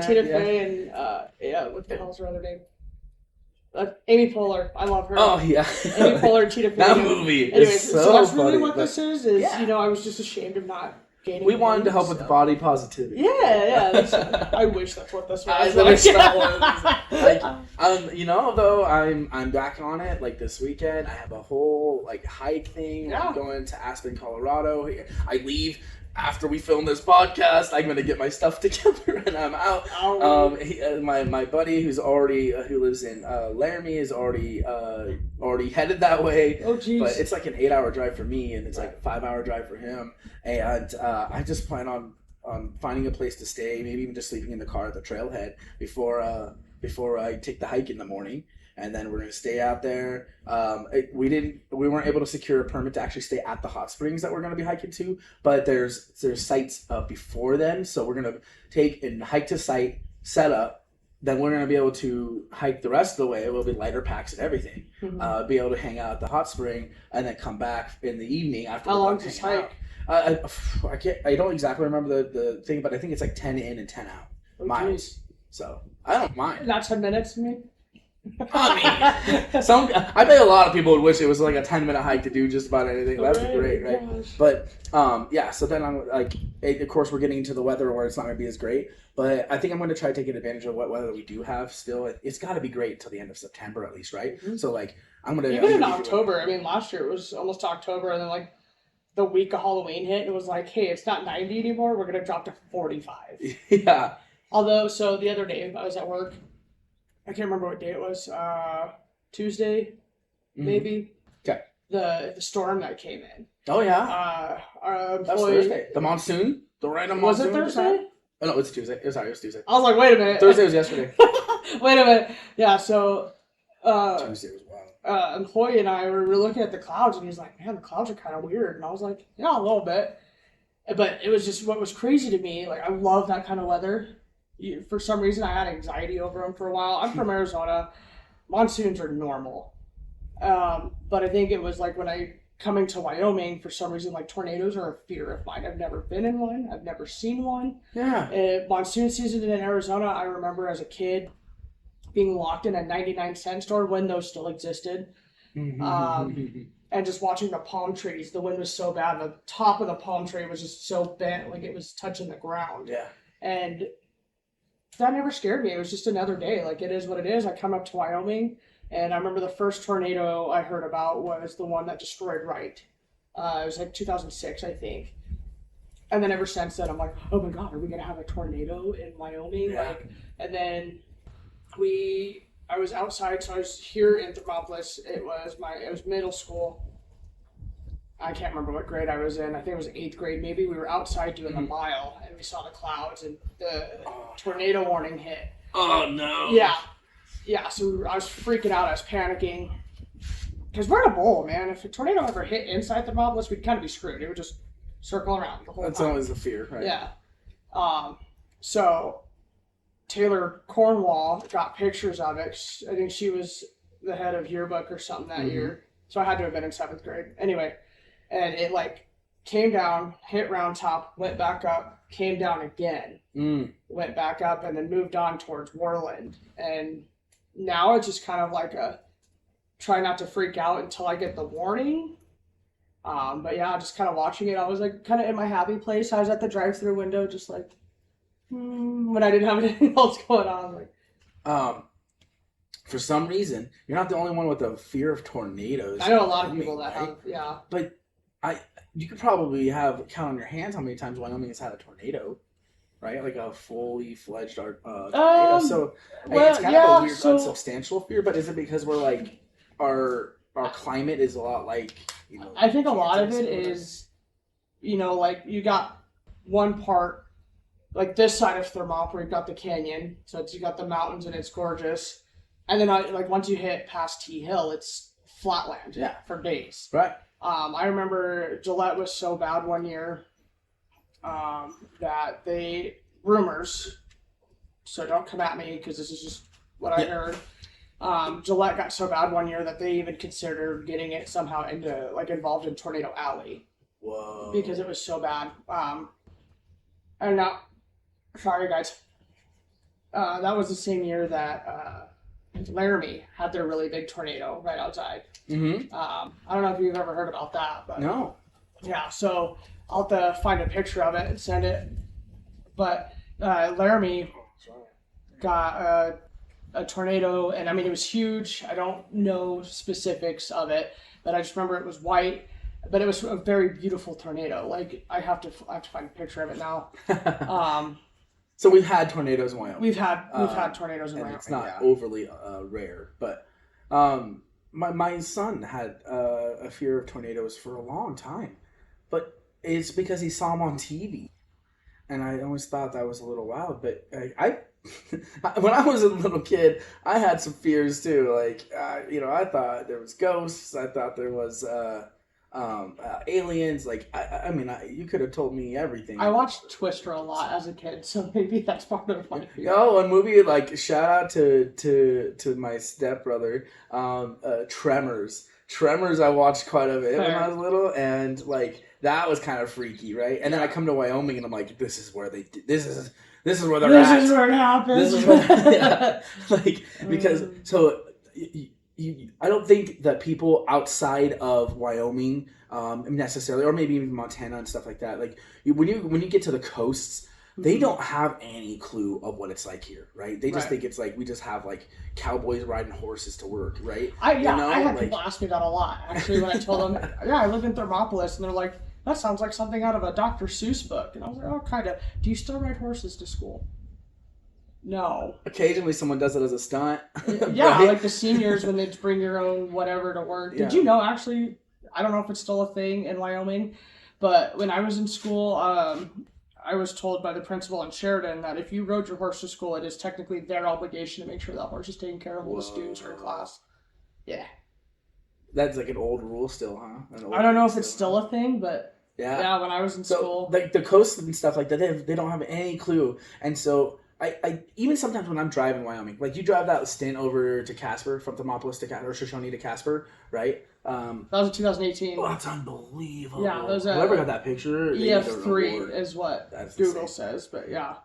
Tina Fey and what the hell's her other name? Amy Poehler. I love her. Oh yeah. Amy Poehler and Tina Fey. That movie. Anyways, so that's funny, really what this is. I was just ashamed of not. We wanted to help with body positivity. Yeah. I wish that's what this was. Though I'm back on it. Like this weekend, I have a whole like hike thing. I'm going to Aspen, Colorado. I leave after we film this podcast. I'm gonna get my stuff together and I'm out. My buddy who lives in Laramie is already headed that way. Oh jeez. But it's like an 8-hour drive for me, and it's like a 5-hour drive for him. And I just plan on finding a place to stay, maybe even just sleeping in the car at the trailhead before I take the hike in the morning. And then we're gonna stay out there. We weren't able to secure a permit to actually stay at the hot springs that we're gonna be hiking to, but there's sites before then, so we're gonna take and hike to site, set up. Then we're gonna be able to hike the rest of the way. We'll be lighter packs and everything. Mm-hmm. Be able to hang out at the hot spring and then come back in the evening after. How long does this hike? I don't exactly remember the thing, but I think it's like 10 in and 10 out miles. Geez. So I don't mind. Not 10 minutes to me. I bet a lot of people would wish it was like a 10-minute hike to do just about anything. That'd be great, right? Gosh. But so then I'm like, of course we're getting into the weather where it's not going to be as great. But I think I'm going to try taking advantage of what weather we do have still. It's got to be great until the end of September at least, right? Mm-hmm. So like I'm going to even in October. I mean, last year it was almost October, and then like the week of Halloween hit, and it was like, hey, it's not 90 anymore. We're going to drop to 45. Yeah. Although, so the other day I was at work. I can't remember what day it was. Tuesday, maybe. Okay. The storm that came in. Oh yeah. Our employee. That's Thursday. The monsoon. The random monsoon. Was it Thursday? Oh no, it's Tuesday. It was Tuesday. I was like, wait a minute. Thursday was yesterday. Wait a minute. Yeah. So. Tuesday was wild. Employee and I were looking at the clouds, and he's like, "Man, the clouds are kind of weird." And I was like, "Yeah, a little bit." But it was just what was crazy to me. Like, I love that kind of weather. For some reason, I had anxiety over them for a while. I'm from Arizona. Monsoons are normal. But I think it was like when I coming to Wyoming, for some reason, like tornadoes are a fear of mine. I've never been in one. I've never seen one. Yeah. Monsoon season in Arizona, I remember as a kid being locked in a 99-cent store when those still existed. And just watching the palm trees. The wind was so bad. The top of the palm tree was just so bent, like it was touching the ground. Yeah. And that never scared me. It was just another day. Like, it is what it is. I come up to Wyoming. And I remember the first tornado I heard about was the one that destroyed Wright. It was like 2006, I think. And then ever since then, I'm like, oh my God, are we going to have a tornado in Wyoming? Yeah. Like, and then I was outside, so I was here in Thermopolis. It was middle school. I can't remember what grade I was in. I think it was 8th grade. Maybe we were outside doing a mile, and we saw the clouds, and the tornado warning hit. Oh no. Yeah. So I was freaking out. I was panicking because we're in a bowl, man. If a tornado ever hit inside Thermopolis, we'd kind of be screwed. It would just circle around the whole That's time. always the fear, right? Yeah. So Taylor Cornwall got pictures of it. I think she was the head of yearbook or something that year. So I had to have been in 7th grade. Anyway, and it like came down, hit Round Top, went back up, came down again, went back up, and then moved on towards Worland. And now it's just kind of like a try not to freak out until I get the warning. But yeah, just kind of watching it, I was like kind of in my happy place. I was at the drive-through window, just like, when I didn't have anything else going on. Like, for some reason, you're not the only one with a fear of tornadoes. I know a lot of people that have, yeah. But you could probably count on your hands how many times Wyoming has had a tornado, right? Like a fully fledged tornado. So it's kind of a weird, unsubstantial fear. But is it because we're like our climate is a lot like, you know? I think a lot of it is, you know, like you got one part, like this side of Thermopylae, you've got the canyon, so you got the mountains and it's gorgeous, and then like once you hit past T Hill, it's flatland for days. Right. I remember Gillette was so bad one year that rumors, so don't come at me because this is just what I heard. Gillette got so bad one year that they even considered getting it somehow involved in Tornado Alley. Whoa. Because it was so bad. And now, sorry guys. That was the same year that Laramie had their really big tornado right outside. Mm-hmm. I don't know if you've ever heard about that, but no. Yeah, so I'll have to find a picture of it and send it. But Laramie got a tornado, and I mean it was huge. I don't know specifics of it, but I just remember it was white. But it was a very beautiful tornado. Like I have to find a picture of it now. So we've had tornadoes in Wyoming. We've had tornadoes in and Wyoming. It's not overly rare, but my son had a fear of tornadoes for a long time, but it's because he saw them on TV, and I always thought that was a little wild. But I when I was a little kid, I had some fears too. Like I thought there was ghosts. I thought there was aliens. Like I mean, you could have told me everything. I watched Twister a lot as a kid, so maybe that's part of my fear. Oh, a movie, like, shout out to my stepbrother, Tremors I watched quite a bit when I was little, and like that was kind of freaky, right? And then I come to Wyoming and I'm like, this is where this is where they're at. This is where it happens. This is where, like, because so I don't think that people outside of Wyoming necessarily, or maybe even Montana and stuff like that, like when you get to the coasts, they don't have any clue of what it's like here, right? They just think it's like we just have like cowboys riding horses to work, right? I had people ask me that a lot actually when I told them, I live in Thermopolis, and they're like, that sounds like something out of a Dr. Seuss book, and I was like, oh, kind of. Do you still ride horses to school? No. Occasionally someone does it as a stunt. Yeah, right? like the seniors when they bring your own whatever to work. Did you know, actually, I don't know if it's still a thing in Wyoming, but when I was in school, I was told by the principal in Sheridan that if you rode your horse to school, it is technically their obligation to make sure that horse is taken care of while the students are in class. Yeah. That's like an old rule still, huh? I don't know if it's still a thing, but yeah, when I was in school. Like the coast and stuff like that, they don't have any clue. And so I even sometimes when I'm driving Wyoming, like you drive that stint over to Casper, from Thermopolis to Casper, or Shoshone to Casper, right? That was in 2018. Oh, that's unbelievable. Yeah, those whoever got that picture, EF3 is what Google says, but yeah.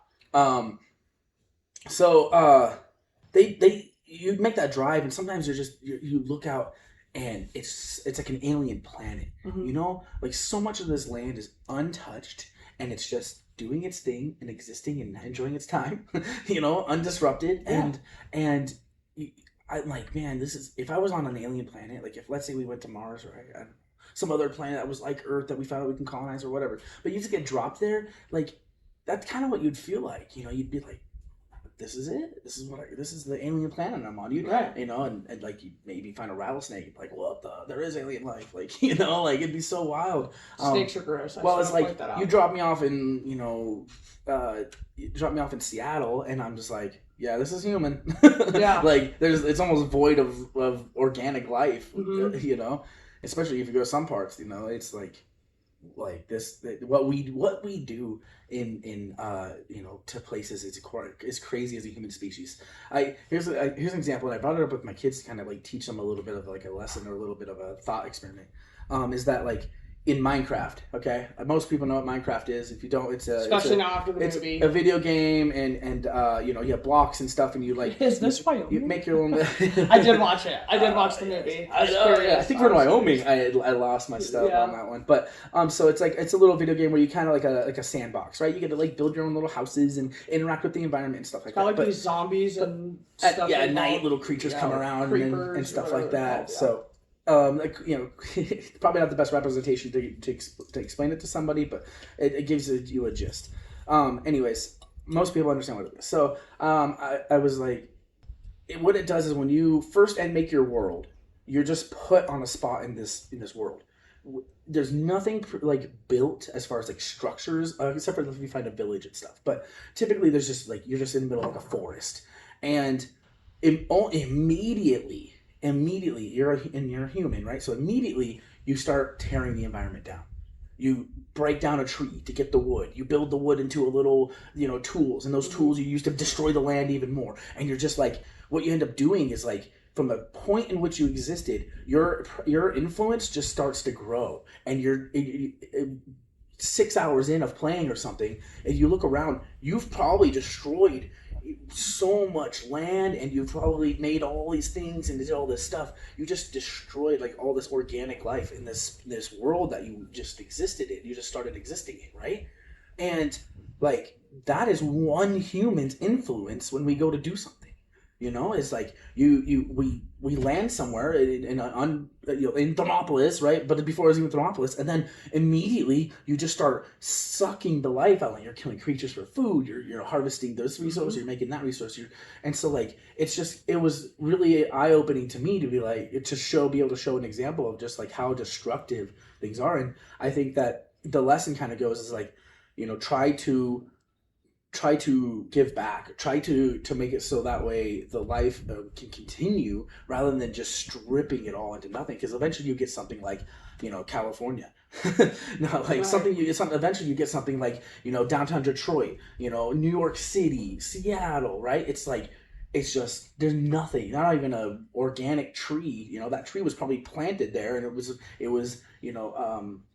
So you make that drive, and sometimes you look out, and it's like an alien planet. Mm-hmm. You know, like so much of this land is untouched, and it's just doing its thing and existing and enjoying its time. You know, undisrupted, and I'm like, man, this is, if I was on an alien planet, like if let's say we went to Mars, or I don't know, some other planet that was like Earth that we found out we can colonize or whatever, but you just get dropped there, like that's kind of what you'd feel like, you'd be like, this is it. This is the alien planet I'm on. Right. And like you maybe find a rattlesnake. Like, what the? There is alien life. Like, like it'd be so wild. Snakes are gross. Well, it's like you drop me off in, you drop me off in Seattle, and I'm just like, yeah, this is human. Yeah. Like, it's almost void of organic life. Mm-hmm. Especially if you go to some parts. It's like this, what we do in to places is crazy as a human species. Here's an example, and I brought it up with my kids to kind of like teach them a little bit of like a lesson or a little bit of a thought experiment. Is that like in Minecraft? Okay, most people know what Minecraft is. If you don't, especially now after the movie. It's a video game, and you have blocks and stuff, and you like is this Wyoming? You make your own. I did watch it. I did watch the movie. I think we're in Wyoming. I lost my stuff on that one, but so it's like it's a little video game where you kind of like a sandbox, right? You get to like build your own little houses and interact with the environment and stuff like that. Like these zombies and stuff. At night, little creatures come around and stuff like that. So. Probably not the best representation to explain it to somebody, but it gives you a gist. Anyways, most people understand what it is. So I was like, what it does is when you first make your world, you're just put on a spot in this world. There's nothing like built as far as like structures, except for if you find a village and stuff. But typically, there's just like you're just in the middle of like a forest, and immediately you're a human, right? So immediately you start tearing the environment down. You break down a tree to get the wood. You build the wood into a little, tools, and those tools you use to destroy the land even more. And you're just like, what you end up doing is like, from the point in which you existed, your influence just starts to grow, and you're 6 hours in of playing or something, and you look around, you've probably destroyed so much land, and you've probably made all these things and did all this stuff. You just destroyed like all this organic life in this world that you just existed in. You just started existing in, right? And like that is one human's influence when we go to do something. It's like we land somewhere in Thermopolis, right? But before it was even Thermopolis, and then immediately you just start sucking the life out. Like you're killing creatures for food. You're harvesting this resource. You're making that resource. And so like it was really eye opening to me to be like be able to show an example of just like how destructive things are. And I think that the lesson kind of goes is like, try to give back, try to make it so that way the life can continue rather than just stripping it all into nothing, because eventually you get something like California. Eventually you get something like downtown Detroit, New York City, Seattle, right? It's just there's nothing, not even a organic tree. That tree was probably planted there, and it was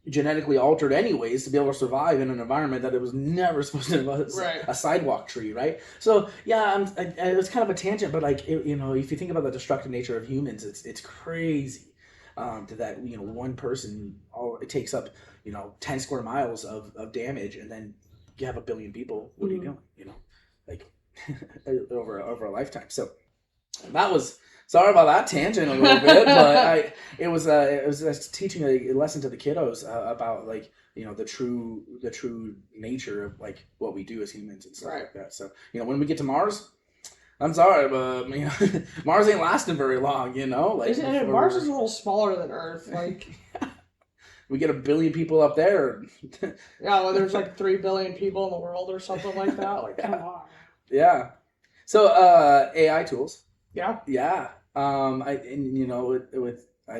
genetically altered anyways to be able to survive in an environment that it was never supposed to have a sidewalk tree, right? So yeah, it was kind of a tangent, but like if you think about the destructive nature of humans, it's crazy that one person it takes up 10 square miles of damage, and then you have a billion people. What are you doing? Like over a lifetime. So that was. Sorry about that tangent a little bit, but it was teaching a lesson to the kiddos about like the true nature of like what we do as humans and stuff like that. So when we get to Mars, I'm sorry, but Mars ain't lasting very long. Mars is a little smaller than Earth. Like we get 1 billion people up there. Yeah, there's like 3 billion people in the world or something like that. Like come on. Yeah. So AI tools. Yeah. Yeah. I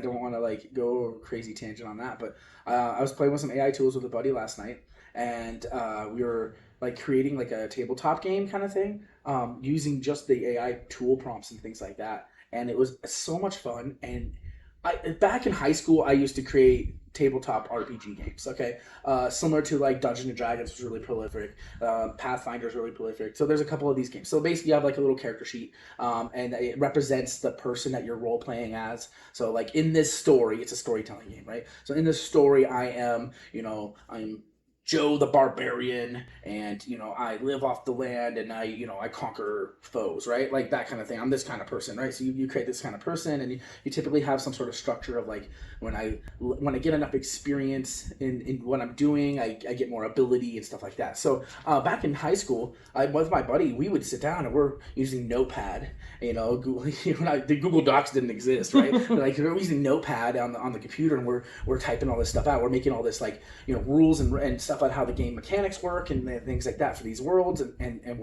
don't want to like go crazy tangent on that, but I was playing with some AI tools with a buddy last night, and we were like creating like a tabletop game kind of thing, using just the AI tool prompts and things like that, and it was so much fun. And back in high school, I used to create tabletop RPG games, okay? Similar to like Dungeons and Dragons was really prolific, Pathfinder's really prolific. So there's a couple of these games. So basically you have like a little character sheet, and it represents the person that you're role playing as. So like in this story, it's a storytelling game, right? So in this story, I'm Joe the barbarian, and I live off the land, and I conquer foes, right? Like that kind of thing. I'm this kind of person, right? So you create this kind of person, and you typically have some sort of structure of like when I get enough experience in what I'm doing, I get more ability and stuff like that. So back in high school, with my buddy, we would sit down and we're using Notepad. Google, the Google Docs didn't exist, right? But like we're using Notepad on the computer, and we're typing all this stuff out. We're making all this like rules and stuff about how the game mechanics work and things like that for these worlds, and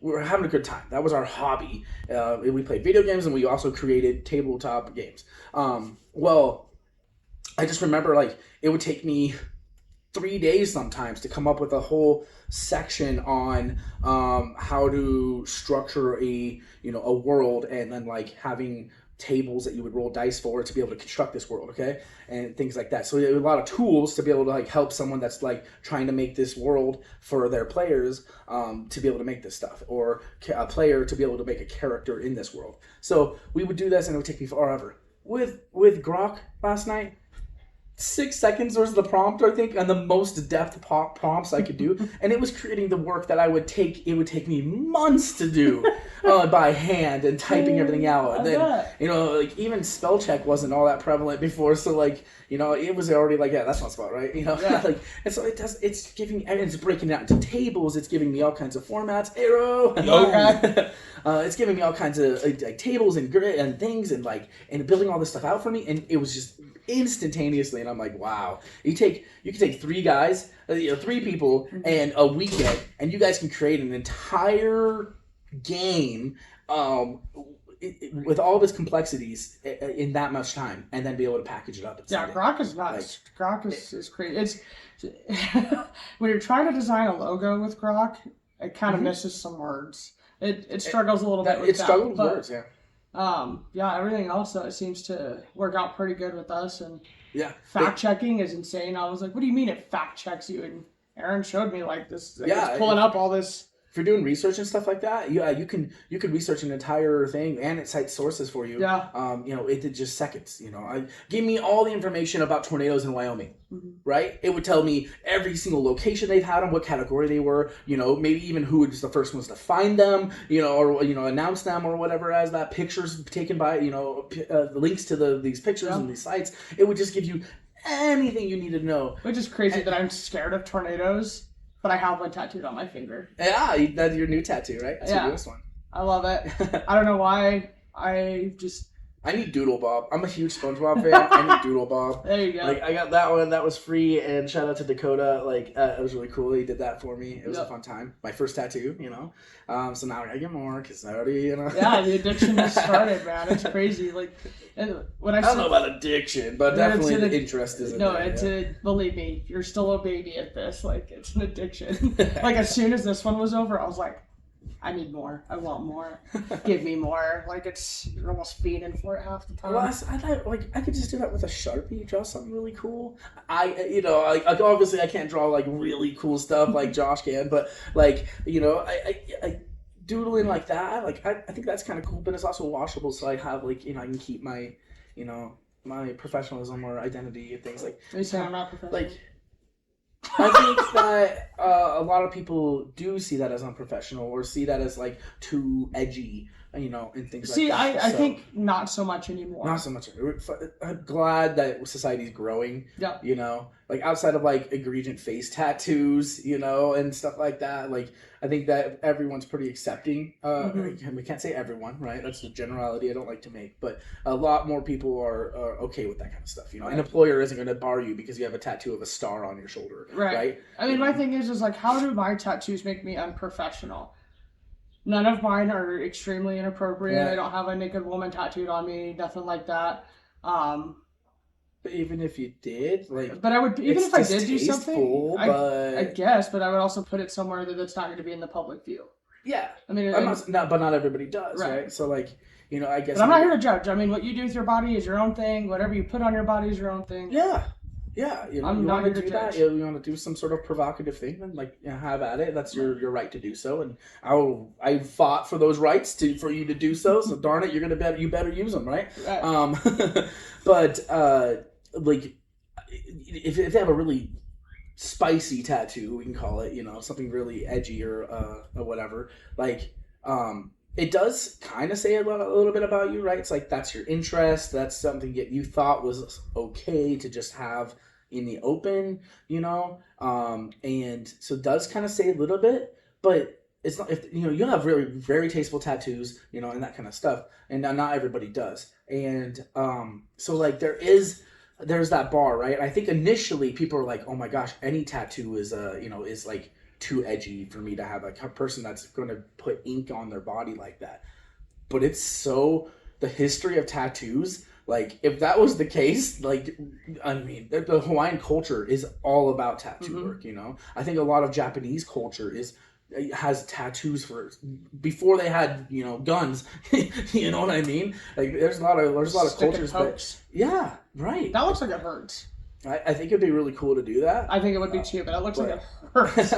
we're having a good time. That was our hobby. We played video games, and we also created tabletop games. Well, I just remember like it would take me 3 days sometimes to come up with a whole section on how to structure a world, and then like having tables that you would roll dice for to be able to construct this world, okay, and things like that. So there were a lot of tools to be able to like help someone that's like trying to make this world for their players to be able to make this stuff, or a player to be able to make a character in this world. So we would do this, and it would take me forever. With Grok last night, 6 seconds was the prompt, I think, and the most depth prompts I could do, and it was creating the work that it would take me months to do by hand and typing everything out. And then like even spell check wasn't all that prevalent before, so like it was already like, yeah, that's not spell, right? Like, and so it's giving, and it's breaking it out into tables. It's giving me all kinds of formats. Arrow. It's giving me all kinds of like tables and grid and things, and building all this stuff out for me, and it was just instantaneously. And I'm like, wow, you can take 3 guys, 3 people, and a weekend, and you guys can create an entire game with all of its complexities in that much time, and then be able to package it up. Yeah, Grok is nuts. Grok is crazy. It's when you're trying to design a logo with Grok, it kind of misses some words. It struggles a little bit with that. It struggles with words, yeah. Everything else it seems to work out pretty good with us, and fact checking is insane. I was like, what do you mean it fact checks you? And Aaron showed me like this. It's pulling up all this. If you're doing research and stuff like that, you can research an entire thing, and it cites sources for you. Yeah. It did just seconds. Give me all the information about tornadoes in Wyoming, right? It would tell me every single location they've had them, what category they were. Maybe even who was the first ones to find them. Or announce them or whatever, as that pictures taken by the links to these pictures and these sites. It would just give you anything you needed to know. Which is crazy that I'm scared of tornadoes. But I have one tattooed on my finger. Yeah, that's your new tattoo, right? That's your newest one. I love it. I don't know why. I need Doodle Bob. I'm a huge SpongeBob fan. I need Doodle Bob. There you go. Like, I got that one. That was free, and shout out to Dakota. Like, it was really cool. He did that for me. It was a fun time. My first tattoo, So now I gotta get more, because I already, Yeah, the addiction has started, man. It's crazy. Like, when I don't know about addiction, but definitely the interest is. Believe me, you're still a baby at this. Like, it's an addiction. Like, as soon as this one was over, I was like, I need more. I want more. Give me more. Like, you're almost feeding for it half the time. Well, I thought, like, I could just do that with a Sharpie, draw something really cool. Obviously I can't draw, like, really cool stuff like Josh can, but, like, I doodling like that, like, I think that's kind of cool, but it's also washable, so I have, like, I can keep my, my professionalism or identity and things like. Are you saying I'm not professional? Like, I think that a lot of people do see that as unprofessional, or see that as like too edgy, and things like that. I think not so much anymore. Not so much. I'm glad that society's growing. Yeah. Like outside of like egregious face tattoos, and stuff like that. Like, I think that everyone's pretty accepting. We can't say everyone, right? That's the generality I don't like to make, but a lot more people are okay with that kind of stuff. Right. An employer isn't going to bar you because you have a tattoo of a star on your shoulder, right? I mean, my thing is like, how do my tattoos make me unprofessional? None of mine are extremely inappropriate. Yeah. I don't have a naked woman tattooed on me, nothing like that. But even if you did, like, but I would, even if I did do something, I guess, but I would also put it somewhere that's not going to be in the public view. Yeah, I mean, but not everybody does, right? So, like, I guess. But I'm not here to judge. I mean, what you do with your body is your own thing. Whatever you put on your body is your own thing. Yeah. I'm not want here to do judge. that. You want to do some sort of provocative thing, then have at it. That's your right to do so, and I fought for those rights for you to do so. So darn it, you better use them, right? But like, if they have a really spicy tattoo, we can call it, something really edgy or whatever, like it does kind of say a little bit about you, right? It's like that's your interest, that's something that you thought was okay to just have in the open, and so it does kind of say a little bit, but it's not, if you have really very tasteful tattoos, and that kind of stuff, and not everybody does, and so like there's that bar, right? I think initially people are like, oh my gosh, any tattoo is is like too edgy for me to have, like a person that's going to put ink on their body like that. But it's so, the history of tattoos, like if that was the case, like I mean the Hawaiian culture is all about tattoo work. I think a lot of Japanese culture has tattoos for before they had guns. You know what I mean? Like there's a lot of cultures, but yeah, right, that looks like it hurts. I think it'd be really cool to do that. I think it would be too, but it looks like it hurts.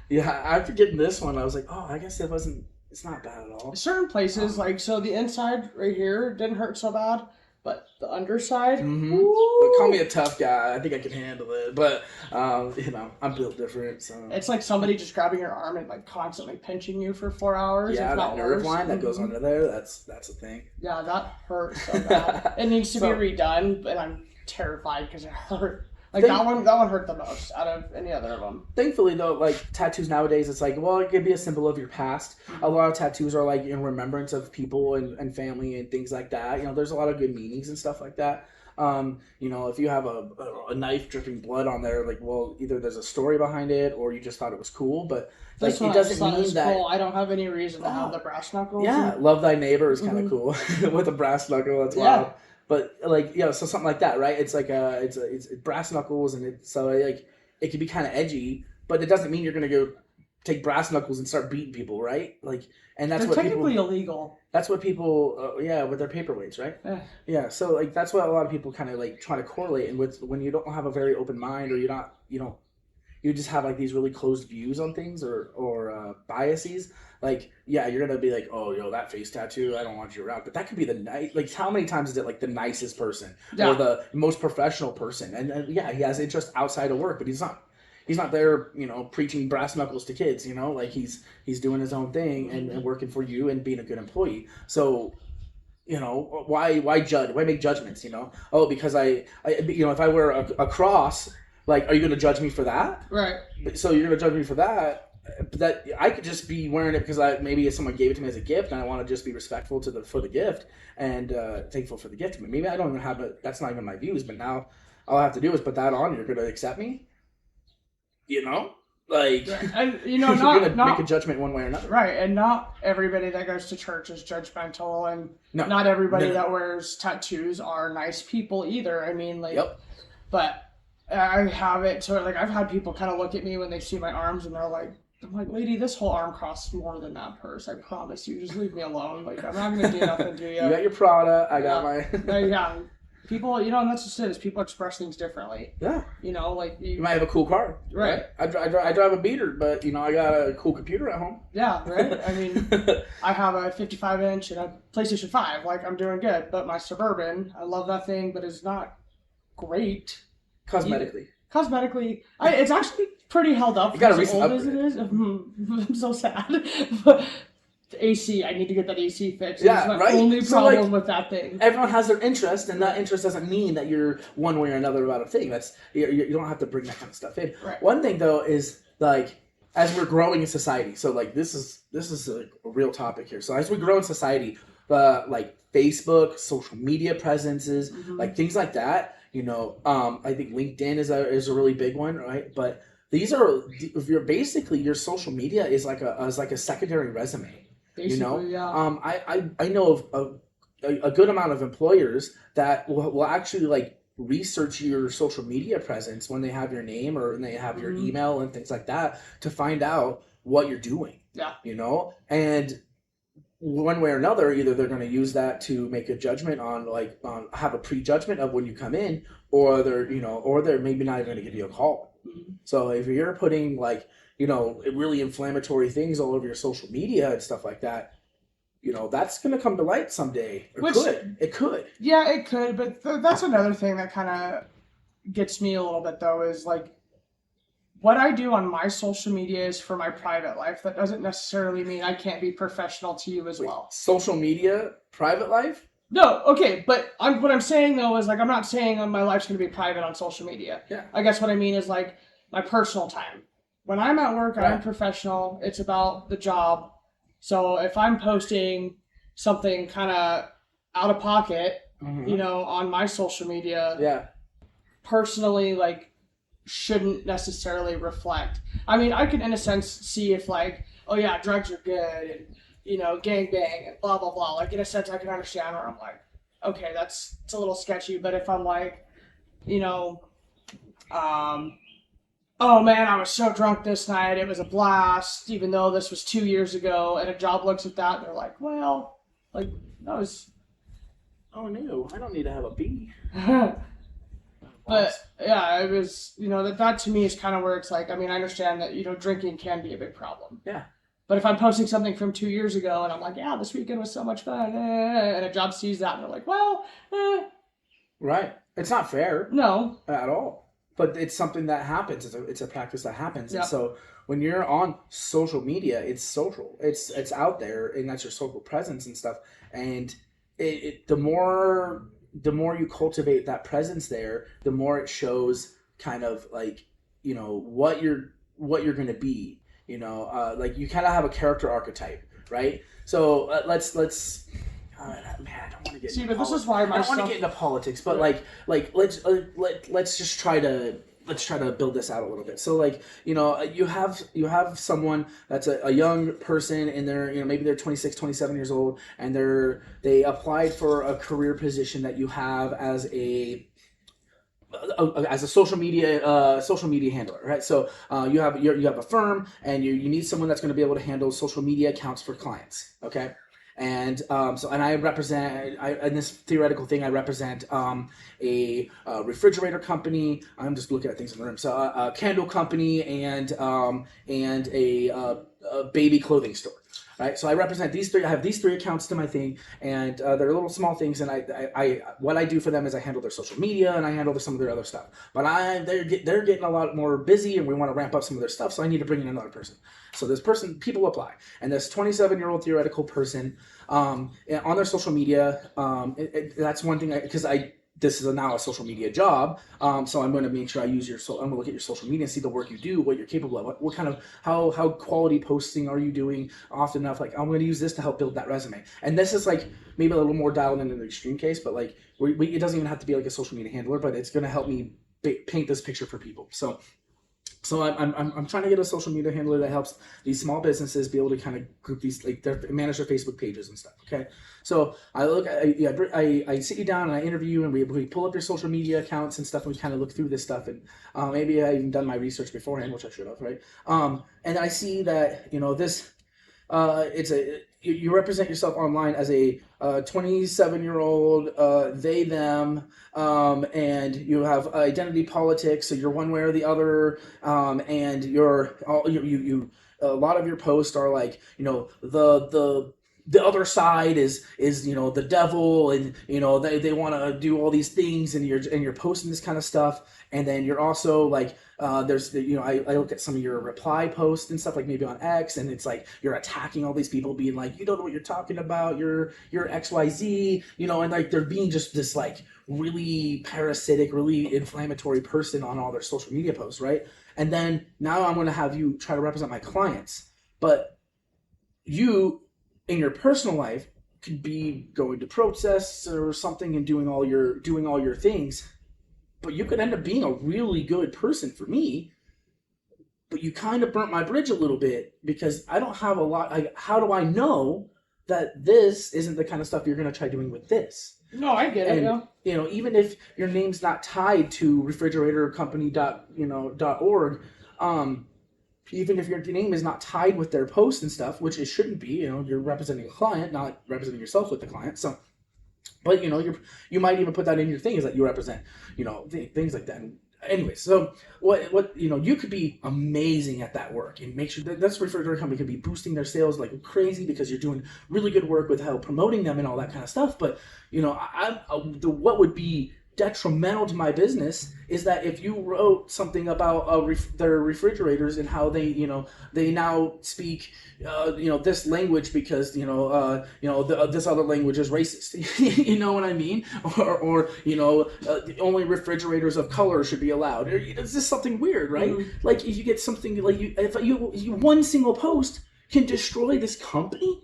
Yeah, after getting this one, I was like, oh, I guess it's not bad at all. Certain places, like, so the inside right here didn't hurt so bad, but the underside, call me a tough guy. I think I can handle it, but, I'm built different, so. It's like somebody just grabbing your arm and, like, constantly pinching you for 4 hours. Yeah, that nerve line that goes under there, that's a thing. Yeah, that hurts so bad. It needs to be redone, but I'm terrified because it hurt. Like that one hurt the most out of any other of them. Thankfully, though, like tattoos nowadays, it's like, well, it could be a symbol of your past. A lot of tattoos are like in remembrance of people and family and things like that. There's a lot of good meanings and stuff like that. If you have a knife dripping blood on there, like, well, either there's a story behind it or you just thought it was cool, but like it doesn't mean that. Cool. I don't have any reason to have the brass knuckles. Yeah, love thy neighbor is kind of cool with a brass knuckle. That's wild. But like so something like that, right? It's like it's brass knuckles, and so like it can be kind of edgy, but it doesn't mean you're gonna go take brass knuckles and start beating people, right? Like, and that's what technically illegal. That's what people, with their paperweights, right? Yeah. So like that's what a lot of people kind of like try to correlate, and with when you don't have a very open mind, or you just have like these really closed views on things or biases. Like, yeah, you're gonna be like, oh, that face tattoo, I don't want you around. But that could be like, how many times is it like the nicest person or the most professional person? And yeah, he has interest outside of work, but he's not there, preaching brass knuckles to kids. Like he's doing his own thing and working for you and being a good employee. So, why judge? Why make judgments? Oh, because if I wear a cross, like, are you gonna judge me for that? Right. So you're gonna judge me for that. That I could just be wearing it because maybe someone gave it to me as a gift, and I want to just be respectful for the gift and thankful for the gift. Maybe I don't even have it. That's not even my views. But now all I have to do is put that on. You're gonna accept me. Like, and you're gonna make a judgment one way or another. Right, and not everybody that goes to church is judgmental, and not everybody that wears tattoos are nice people either. I mean, like, but I have it so like I've had people kind of look at me when they see my arms, and they're like, I'm like, lady, this whole arm costs more than that purse. I promise you. Just leave me alone. Like, I'm not going to do nothing to you. You got your Prada. I got my... Yeah. People, and that's just it, is people express things differently. Yeah. Like... You might have a cool car. Right. I drive a beater, but, I got a cool computer at home. Yeah, right? I mean, I have a 55-inch and a PlayStation 5. Like, I'm doing good. But my Suburban, I love that thing, but it's not great. Cosmetically, it's actually pretty held up. You got a recent upgrade. As it is. I'm so sad. But the AC, I need to get that AC fixed. Yeah, that's my only problem with that thing. Everyone has their interest, and that interest doesn't mean that you're one way or another about a thing. That's you don't have to bring that kind of stuff in. Right. One thing though is like, as we're growing in society, so like this is a real topic here. So as we grow in society, like Facebook, social media presences, like things like that. I think LinkedIn is a really big one, right? But these are, if you're basically, your social media is like a secondary resume. Basically, yeah. I know of a good amount of employers that will actually like research your social media presence when they have your name or when they have your email and things like that to find out what you're doing. Yeah. And one way or another, either they're going to use that to make a judgment on have a prejudgment of when you come in, or they're maybe not even going to give you a call. So if you're putting really inflammatory things all over your social media and stuff like that, that's going to come to light someday. It could. Yeah, it could. But that's another thing that kind of gets me a little bit, though, is like, what I do on my social media is for my private life. That doesn't necessarily mean I can't be professional to you as well. Social media, private life? No, okay, but what I'm saying though is like I'm not saying my life's going to be private on social media. Yeah. I guess what I mean is like my personal time. When I'm at work and I'm Right. professional, it's about the job. So if I'm posting something kind of out of pocket, Mhm. on my social media, Yeah. personally, like, shouldn't necessarily reflect. I mean, I can, in a sense, see if, like, oh yeah, drugs are good and, gang bang and blah, blah, blah. Like, in a sense, I can understand where I'm like, okay, it's a little sketchy. But if I'm like, oh man, I was so drunk this night, it was a blast, even though this was 2 years ago, and a job looks at that and they're like, well, like, that was. Oh no, I don't need to have a B. But yeah, it was, that to me is kind of where it's like, I mean, I understand that, drinking can be a big problem. Yeah. But if I'm posting something from 2 years ago and I'm like, yeah, this weekend was so much fun, and a job sees that and they're like, well, Right. It's not fair no. at all. But it's something that happens. It's a practice that happens. Yeah. And so when you're on social media, it's social. It's out there, and that's your social presence and stuff. And the more you cultivate that presence there, the more it shows kind of like what you're going to be. Like you kind of have a character archetype, right? So let's man, I don't want to get. See, into but this is why I don't want to get into politics, but let's just try to build this out a little bit. So you have someone that's a young person, and they're maybe they're 26, 27 years old, and they applied for a career position that you have as a social media handler, right? So you have a firm, and you need someone that's going to be able to handle social media accounts for clients, okay? And I represent in this theoretical thing. I represent a refrigerator company. I'm just looking at things in the room. So a candle company and a baby clothing store. Right, so I represent these three. I have these three accounts to my thing, and they're little small things. And I what I do for them is I handle their social media and I handle some of their other stuff. But they're getting a lot more busy, and we want to ramp up some of their stuff. So I need to bring in another person. So this person, people apply, and this 27-year-old theoretical person on their social media. That's one thing because this is now a social media job, so I'm going to make sure I use I'm going to look at your social media and see the work you do, what you're capable of, what kind of how quality posting are you doing often enough. Like I'm going to use this to help build that resume. And this is like maybe a little more dialed into the extreme case, but like it doesn't even have to be like a social media handler, but it's going to help me paint this picture for people. So I'm trying to get a social media handler that helps these small businesses be able to kind of group these, like manage their Facebook pages and stuff. Okay, so I sit you down and I interview you, and we pull up your social media accounts and stuff, and we kind of look through this stuff, and maybe I even done my research beforehand, which I should have, right? And I see that this you represent yourself online as a 27-year-old they them, and you have identity politics, so you're one way or the other, and you a lot of your posts are like the other side is the devil, and they want to do all these things, and you're posting this kind of stuff. And then you're also like there's the I look at some of your reply posts and stuff, like maybe on X, and it's like you're attacking all these people, being like, you don't know what you're talking about, you're XYZ, and like they're being just this like really parasitic, really inflammatory person on all their social media posts, right? And then now I'm going to have you try to represent my clients, but you in your personal life could be going to protests or something and doing all your things, but you could end up being a really good person for me. But you kind of burnt my bridge a little bit because I don't have a lot. How do I know that this isn't the kind of stuff you're going to try doing with this? No, I get it. And even if your name's not tied to refrigeratorcompany.org, even if your name is not tied with their posts and stuff, which it shouldn't be, you're representing a client, not representing yourself with the client. So, but you might even put that in your thing, is that you represent, things like that. And anyway, so what you could be amazing at that work, and make sure that this refrigerator company could be boosting their sales like crazy because you're doing really good work with how promoting them and all that kind of stuff. But what would be detrimental to my business is that if you wrote something about their refrigerators and how they, they now speak, this language because, this other language is racist. You know what I mean? Or only refrigerators of color should be allowed. It's just something weird, right? Mm-hmm. Like if you get something like if you one single post can destroy this company,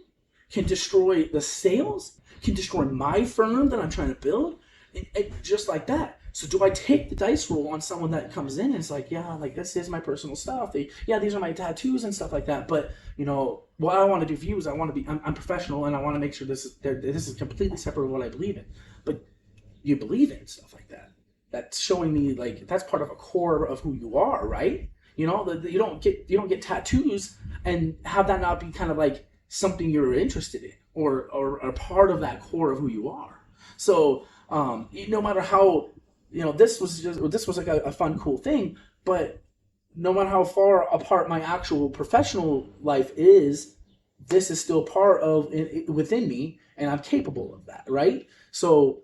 can destroy the sales, can destroy my firm that I'm trying to build. And just like that. So do I take the dice roll on someone that comes in and it's like, yeah, like this is my personal stuff. These are my tattoos and stuff like that. But what I want to do for you is I'm professional and I want to make sure this is completely separate from what I believe in. But you believe in stuff like that. That's showing me like that's part of a core of who you are, right? You don't get tattoos and have that not be kind of like something you're interested in or a part of that core of who you are. So. No matter how, this was like a fun, cool thing, but no matter how far apart my actual professional life is, this is still part of within me, and I'm capable of that, right? So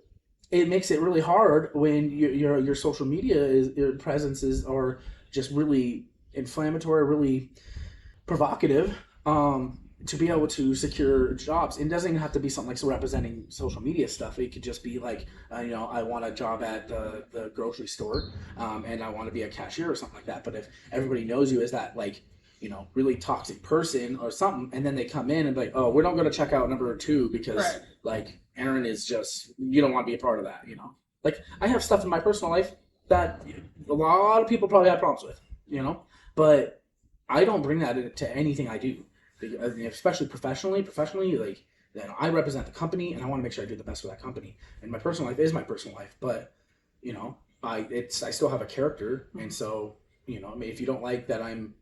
it makes it really hard when your social media your presences are just really inflammatory, really provocative. To be able to secure jobs. It doesn't even have to be something like representing social media stuff. It could just be like, I want a job at the grocery store, and I want to be a cashier or something like that. But if everybody knows you as that, like, really toxic person or something, and then they come in and be like, oh, we're not going to check out number 2 because, like, Aaron is just, you don't want to be a part of that, Like, I have stuff in my personal life that a lot of people probably have problems with, But I don't bring that to anything I do. Especially professionally, like, I represent the company and I want to make sure I do the best for that company. And my personal life is my personal life, but I still have a character, and so if you don't like that I'm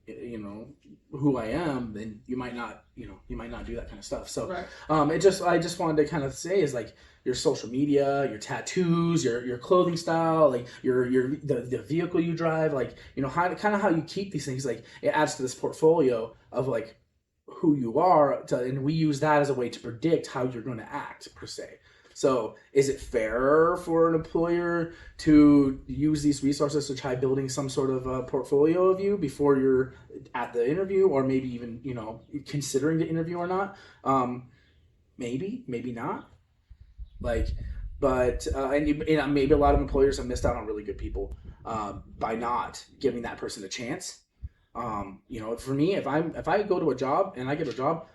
who I am, then you might not do that kind of stuff. So I just wanted to kind of say is like your social media, your tattoos, your clothing style, like the vehicle you drive, like how you keep these things, like it adds to this portfolio of like who you are, and we use that as a way to predict how you're going to act per se. So is it fair for an employer to use these resources to try building some sort of a portfolio of you before you're at the interview, or maybe even considering the interview or not? Maybe not. Like, but and maybe a lot of employers have missed out on really good people by not giving that person a chance. For me, if I go to a job and I get a job,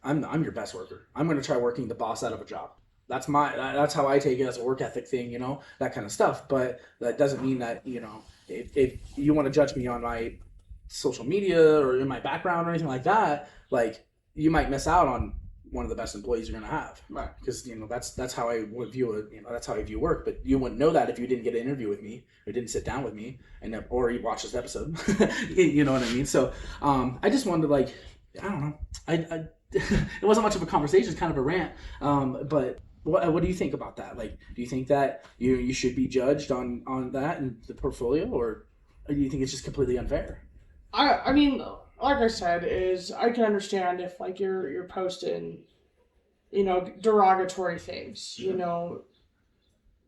I'm your best worker. I'm going to try working the boss out of a job. That's how I take it as a work ethic thing, that kind of stuff. But that doesn't mean that, if you want to judge me on my social media or in my background or anything like that, like you might miss out on one of the best employees you're going to have. Right. Because, that's how I would view it. That's how I view work. But you wouldn't know that if you didn't get an interview with me or didn't sit down with me or you watch this episode. You know what I mean? So I just wanted to, like, I don't know. It wasn't much of a conversation. It's kind of a rant. But what do you think about that? Like, do you think that you should be judged on that in the portfolio, or do you think it's just completely unfair? I mean, like I said, is I can understand if like you're posting, derogatory things,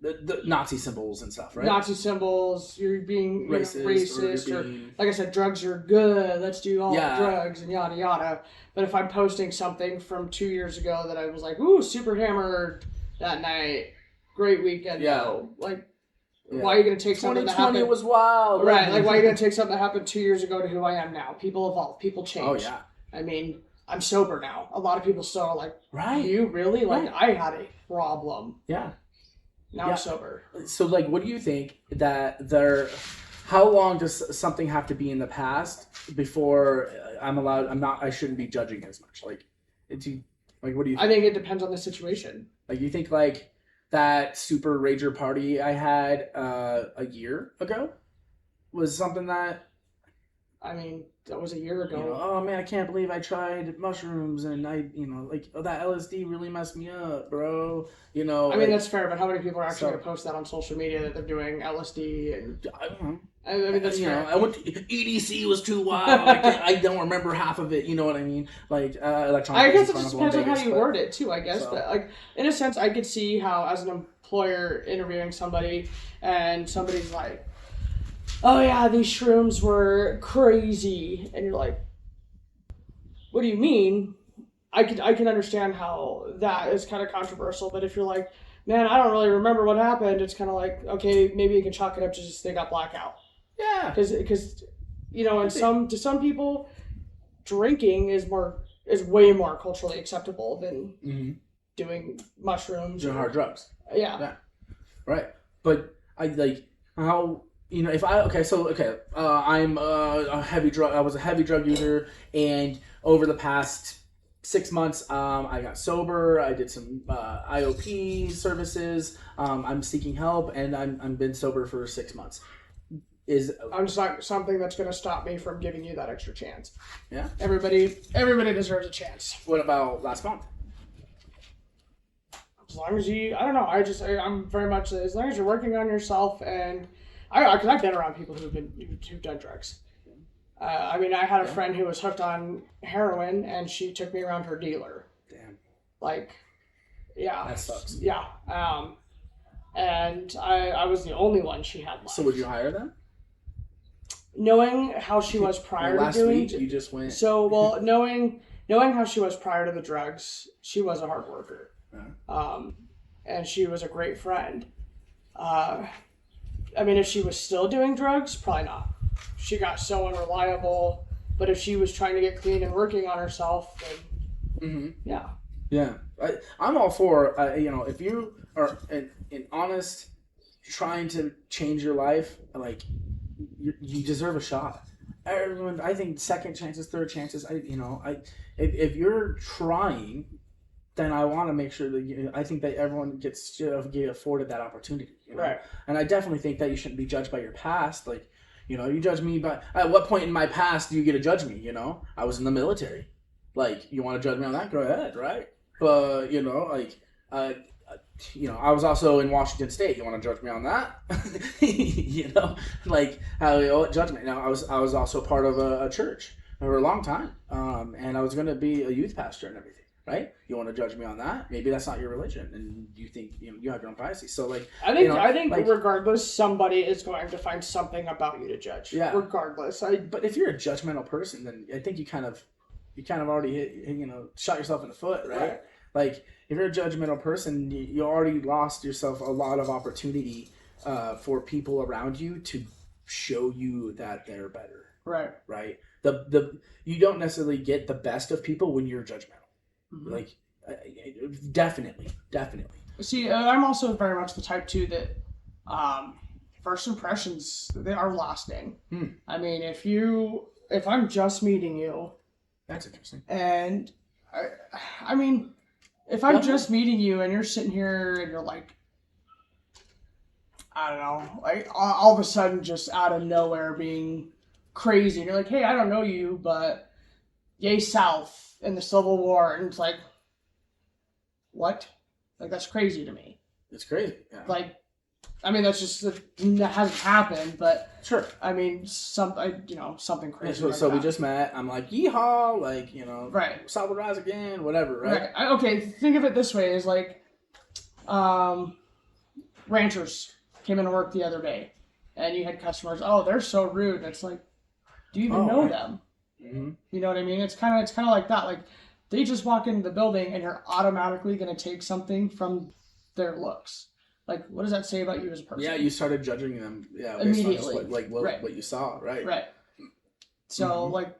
the Nazi symbols and stuff, right? Nazi symbols, you're being racist, or like I said, drugs are good, let's do all the drugs and yada yada. But if I'm posting something from 2 years ago that I was like, ooh, super hammered that night, great weekend, like, why are you going to take something that happened? 2020 was wild. Right, like, why are you going to take something that happened 2 years ago to who I am now? People evolve, people change. Oh, yeah. I mean, I'm sober now. A lot of people still are like, right. You really? Like, I had a problem. Yeah. Now I'm sober. So, like, what do you think how long does something have to be in the past before I shouldn't be judging as much? Like, what do you think? I think it depends on the situation. Like, you think, like, that super rager party I had a year ago was something that... I mean, that was a year ago. Oh, man, I can't believe I tried mushrooms and that LSD really messed me up, bro. I mean, that's fair, but how many people are actually going to post that on social media that they're doing LSD? And I don't know. I mean, that's fair. I went to EDC was too wild. I don't remember half of it. You know what I mean? Like electronic. I guess it just depends on how you word it too. I guess, but like in a sense, I could see how as an employer interviewing somebody, and somebody's like, "Oh yeah, these shrooms were crazy," and you're like, "What do you mean?" I can understand how that is kind of controversial, but if you're like, "Man, I don't really remember what happened," it's kind of like, okay, maybe you can chalk it up to just they got blackout. Yeah, because and to some people, drinking is way more culturally acceptable than doing mushrooms or hard drugs. Yeah. Right. But I like how if I'm a heavy drug. I was a heavy drug user, and over the past 6 months, I got sober. I did some IOP services. I'm seeking help, and I'm been sober for 6 months. I'm just not something that's going to stop me from giving you that extra chance. Yeah. Everybody deserves a chance. What about last month? As long as I'm very much, as long as you're working on yourself, and because I've been around people who've done drugs. I had a friend who was hooked on heroin, and she took me around her dealer. Damn. Yeah. That sucks. Yeah. And I was the only one she had left. So would you hire them? Knowing how she was prior last to doing week, you just went. So knowing how she was prior to the drugs, she was a hard worker. And she was a great friend. If she was still doing drugs, probably not. She got so unreliable. But if she was trying to get clean and working on herself, then Yeah, I'm all for if you are an honest, trying to change your life, like you deserve a shot. Everyone, I think second chances, third chances. If you're trying, then I want to make sure that I think that everyone should get afforded that opportunity. Right. And I definitely think that you shouldn't be judged by your past. Like, you judge me by at what point in my past do you get to judge me? I was in the military. Like, you want to judge me on that? Go ahead, right? But I was also in Washington State. You want to judge me on that? Like how judge me. Now I was also part of a church for a long time, and I was going to be a youth pastor and everything. Right? You want to judge me on that? Maybe that's not your religion, and you think you have your own biases. So I think regardless, somebody is going to find something about you to judge. Yeah. Regardless, but if you're a judgmental person, then I think you kind of already shot yourself in the foot, right? Like, if you're a judgmental person, you already lost yourself a lot of opportunity for people around you to show you that they're better. Right. Right. You don't necessarily get the best of people when you're judgmental. Mm-hmm. Like, definitely. See, I'm also very much the type too that first impressions, they are lasting. If I'm just meeting you. That's interesting. And if I'm just meeting you and you're sitting here and you're like, I don't know, like all of a sudden just out of nowhere being crazy, and you're like, hey, I don't know you, but yay South in the Civil War, and it's like, what? Like, that's crazy to me. It's crazy. Yeah. Like, that's just that hasn't happened, but sure. Something crazy. So we just met. I'm like, yeehaw, like, right. South will rise again, whatever, right? Okay, think of it this way: is like, ranchers came into work the other day, and you had customers. Oh, they're so rude. And it's like, do you even know them? Mm-hmm. You know what I mean? It's kind of like that. Like, they just walk into the building, and you're automatically going to take something from their looks. Like, what does that say about you as a person? Yeah, you started judging them. Yeah, immediately. What you saw, right? Right. So, like,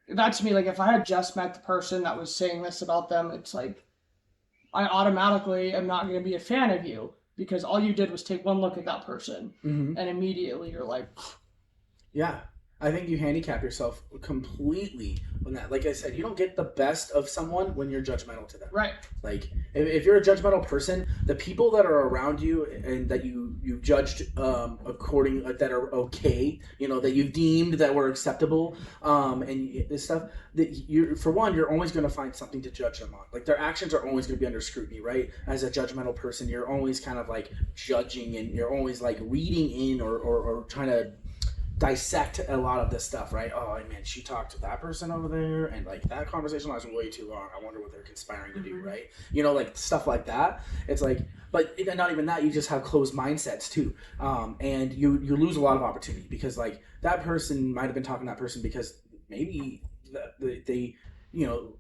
that to me, like, if I had just met the person that was saying this about them, it's like, I automatically am not going to be a fan of you because all you did was take one look at that person, and immediately you're like, yeah. I think you handicap yourself completely on that. Like I said, you don't get the best of someone when you're judgmental to them. Right. Like, if you're a judgmental person, the people that are around you and that you've judged according that are okay, that you've deemed that were acceptable, and this stuff, that you're always going to find something to judge them on. Like, their actions are always going to be under scrutiny, right? As a judgmental person, you're always kind of like judging, and you're always like reading in or trying to dissect a lot of this stuff, right? Oh man, she talked to that person over there, and like that conversation lasted way too long. I wonder what they're conspiring to do, right? You know, like stuff like that. It's like, but not even that. You just have closed mindsets too, and you lose a lot of opportunity because like that person might have been talking to that person because maybe they you know.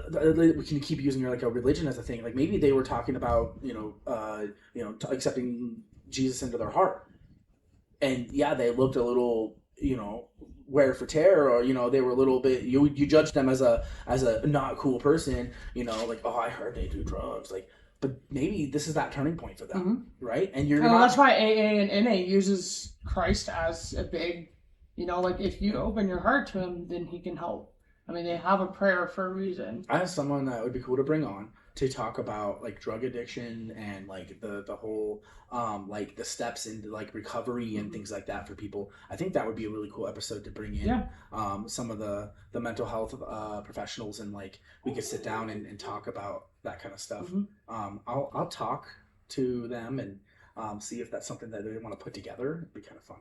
We can keep using like a religion as a thing. Like maybe they were talking about accepting Jesus into their heart, and yeah, they looked a little wear for tear, or they were a little bit. You judged them as a not cool person. Like, oh, I heard they do drugs. Like, but maybe this is that turning point for them, right? And you're not. That's why AA and NA uses Christ as a big, like if you open your heart to him, then he can help. I mean, they have a prayer for a reason. I have someone that would be cool to bring on to talk about like drug addiction and like the whole like the steps into like recovery and things like that for people. I think that would be a really cool episode to bring in some of the mental health professionals, and like we could sit down and talk about that kind of stuff. I'll talk to them and see if that's something that they want to put together. It'd be kind of fun.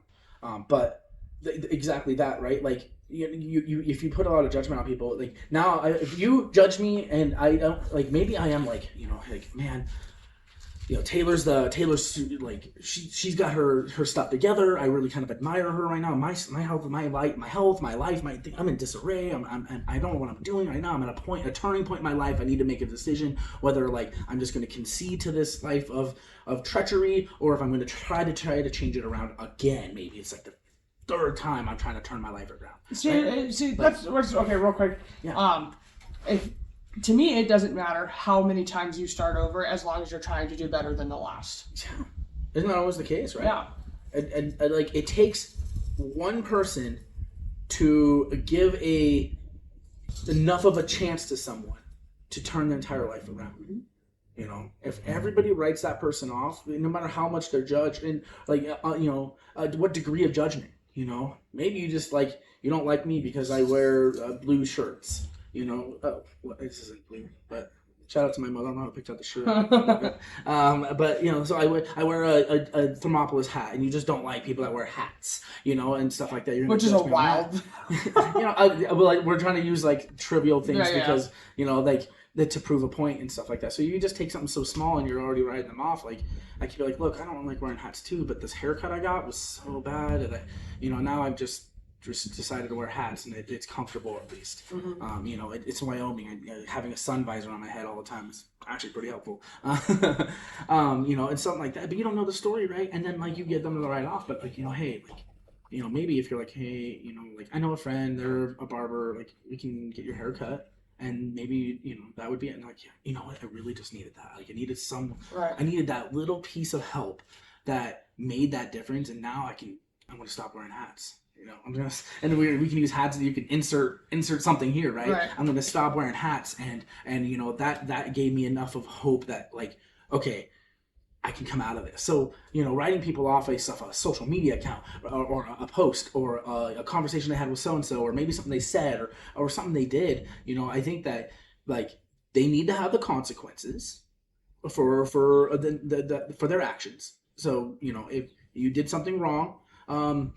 But exactly that, right? Like you if you put a lot of judgment on people, like now if you judge me and I don't, like maybe I am like like, man, Taylor's like she's got her stuff together. I really kind of admire her right now. My health, my life, I'm in disarray. I don't know what I'm doing right now. I'm at a turning point in my life. I need to make a decision whether like I'm just going to concede to this life of treachery, or if I'm going to try to change it around again. Maybe it's like the third time I'm trying to turn my life around. See, that's okay. Real quick, to me, it doesn't matter how many times you start over, as long as you're trying to do better than the last. Yeah, isn't that always the case, right? Yeah, and like it takes one person to give enough of a chance to someone to turn their entire life around. If everybody writes that person off, no matter how much they're judged, and like what degree of judgment. Maybe you just like, you don't like me because I wear blue shirts. This isn't blue, but shout out to my mother. I don't know how I picked out the shirt. But so I wear a Thermopolis hat, and you just don't like people that wear hats, and stuff like that. Which is a wild. We're trying to use like trivial things because to prove a point and stuff like that. So you just take something so small and you're already writing them off. Like I could be like, look, I don't like wearing hats too, but this haircut I got was so bad that now I've just decided to wear hats, and it's comfortable at least. It's Wyoming. Having a sun visor on my head all the time is actually pretty helpful. And something like that. But you don't know the story, right? And then like you get them to write off, but like hey, like maybe if you're like, hey, like I know a friend, they're a barber, like we can get your hair cut. And maybe, that would be it. And like, you know what? I really just needed that. Like I needed that little piece of help that made that difference. And now I'm going to stop wearing hats. And we can use hats, and you can insert something here, right? I'm going to stop wearing hats. And that gave me enough of hope that like, okay, I can come out of this. So, writing people off a social media account or a post or a conversation they had with so-and-so, or maybe something they said or something they did, I think that like they need to have the consequences for their actions. So, if you did something wrong, man,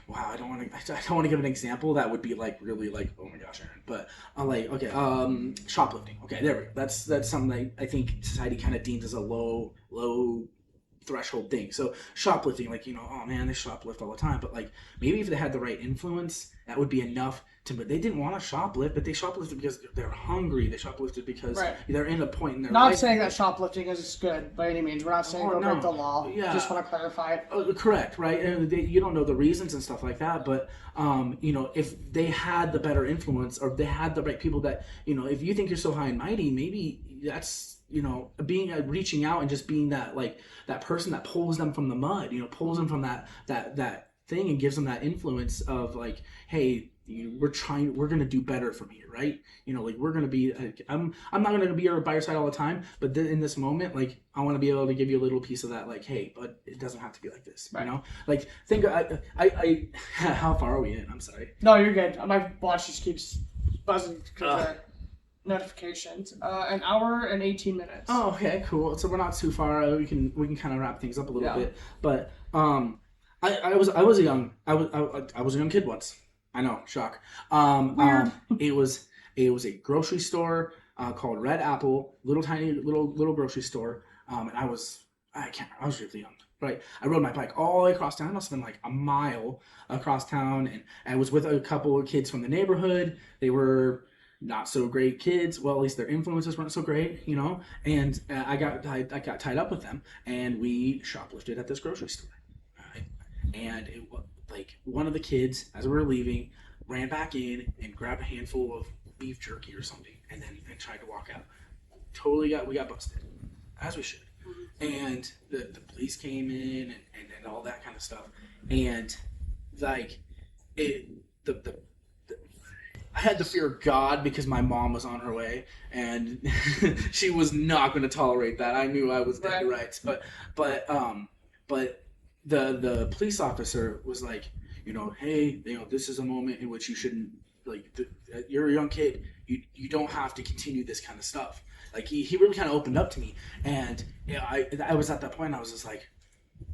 wow, I don't want to give an example that would be like really like, oh my gosh, Aaron. But shoplifting. Okay, there we go. That's something I think society kind of deems as a low threshold thing. So shoplifting, like oh man, they shoplift all the time. But like maybe if they had the right influence, that would be enough but they didn't want to shoplift, but they shoplifted because they're hungry. They shoplifted because they're in a point in their life. Not saying that shoplifting is good by any means. We're not saying go break the law. Yeah. Just want to clarify. Correct, right? And you don't know the reasons and stuff like that, but if they had the better influence, or if they had the right people that, if you think you're so high and mighty, maybe that's being reaching out and just being that like that person that pulls them from the mud, pulls them from that thing and gives them that influence of like, hey, we're going to do better from here, right? Like we're going to be, I'm not going to be by your side all the time, but in this moment, like I want to be able to give you a little piece of that, like, hey, but it doesn't have to be like this, right. Like think, I how far are we in? I'm sorry. No, you're good. My watch just keeps buzzing because of notifications. An hour and 18 minutes. Oh, okay, cool. So we're not too far. We can kind of wrap things up a little bit, but I was a young I was a young kid once. I know, shock. Weird. It was a grocery store called Red Apple, little tiny little grocery store. And I was really young. Right, I rode my bike all the way across town. It must have been like a mile across town, and I was with a couple of kids from the neighborhood. They were not so great kids. Well, at least their influences weren't so great, you know. And I got tied up with them, and we shoplifted at this grocery store. Right? And it was like one of the kids, as we were leaving, ran back in and grabbed a handful of beef jerky or something, and then tried to walk out. We got busted, as we should. And the police came in and all that kind of stuff. And like it the I had the fear of God because my mom was on her way, and she was not going to tolerate that. I knew I was dead to rights, but the police officer was like, you know, hey, you know, this is a moment in which you shouldn't you're a young kid. You don't have to continue this kind of stuff. Like he really kind of opened up to me, and I was at that point. I was just like,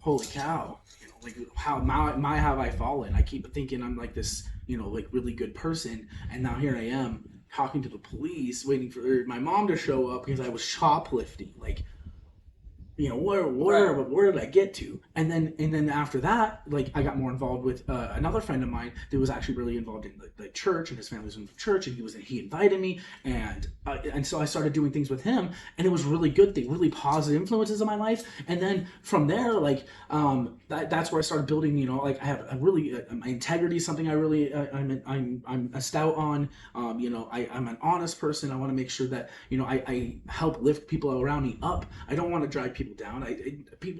holy cow, you know, like how my have I fallen? I keep thinking I'm like this, you know, like really good person, and now here I am talking to the police, waiting for my mom to show up because I was shoplifting. Like, you know, where did I get to? And then after that, like I got more involved with another friend of mine that was actually really involved in the church, and his family was in the church, and he invited me, and so I started doing things with him, and it was really good thing, really positive influences in my life. And then from there, like that's where I started building. You know, like I have a really my integrity is something I really I'm a stout on. You know, I'm an honest person. I want to make sure that, you know, I help lift people around me up. I don't want to drag people down.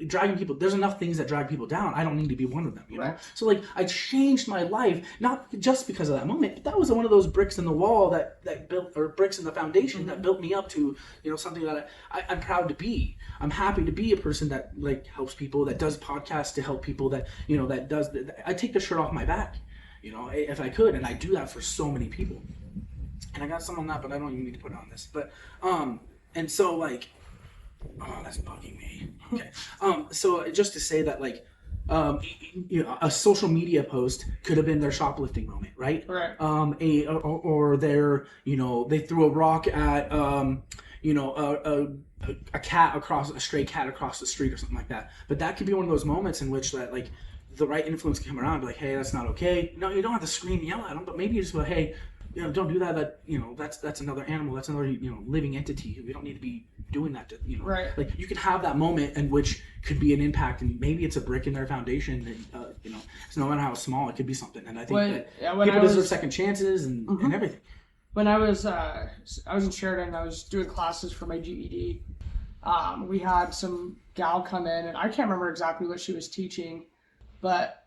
Dragging people, there's enough things that drag people down. I don't need to be one of them, you know? So like I changed my life, not just because of that moment, but that was one of those bricks in the wall that built, or bricks in the foundation that built me up to, you know, something that I'm proud to be. I'm happy to be a person that like helps people, that does podcasts to help people, that, you know, I take the shirt off my back, you know, if I could, and I do that for so many people. And I got some on that, but I don't even need to put it on this. But and so like, oh, that's bugging me. Okay. So just to say that, like, you know, a social media post could have been their shoplifting moment, right? Right. Or their, you know, they threw a rock at, you know, a stray cat across the street or something like that. But that could be one of those moments in which that, like, the right influence can come around and be like, hey, that's not okay. No, you don't have to scream and yell at them, but maybe you just go, hey, you know, don't do that. That, you know, that's another animal. That's another, you know, living entity. We don't need to be doing that to, you know. Right. Like, you can have that moment in which could be an impact, and maybe it's a brick in their foundation. And, you know, so no matter how small, it could be something. And I think people deserve second chances and everything. When I was in Sheridan, I was doing classes for my GED. We had some gal come in, and I can't remember exactly what she was teaching, but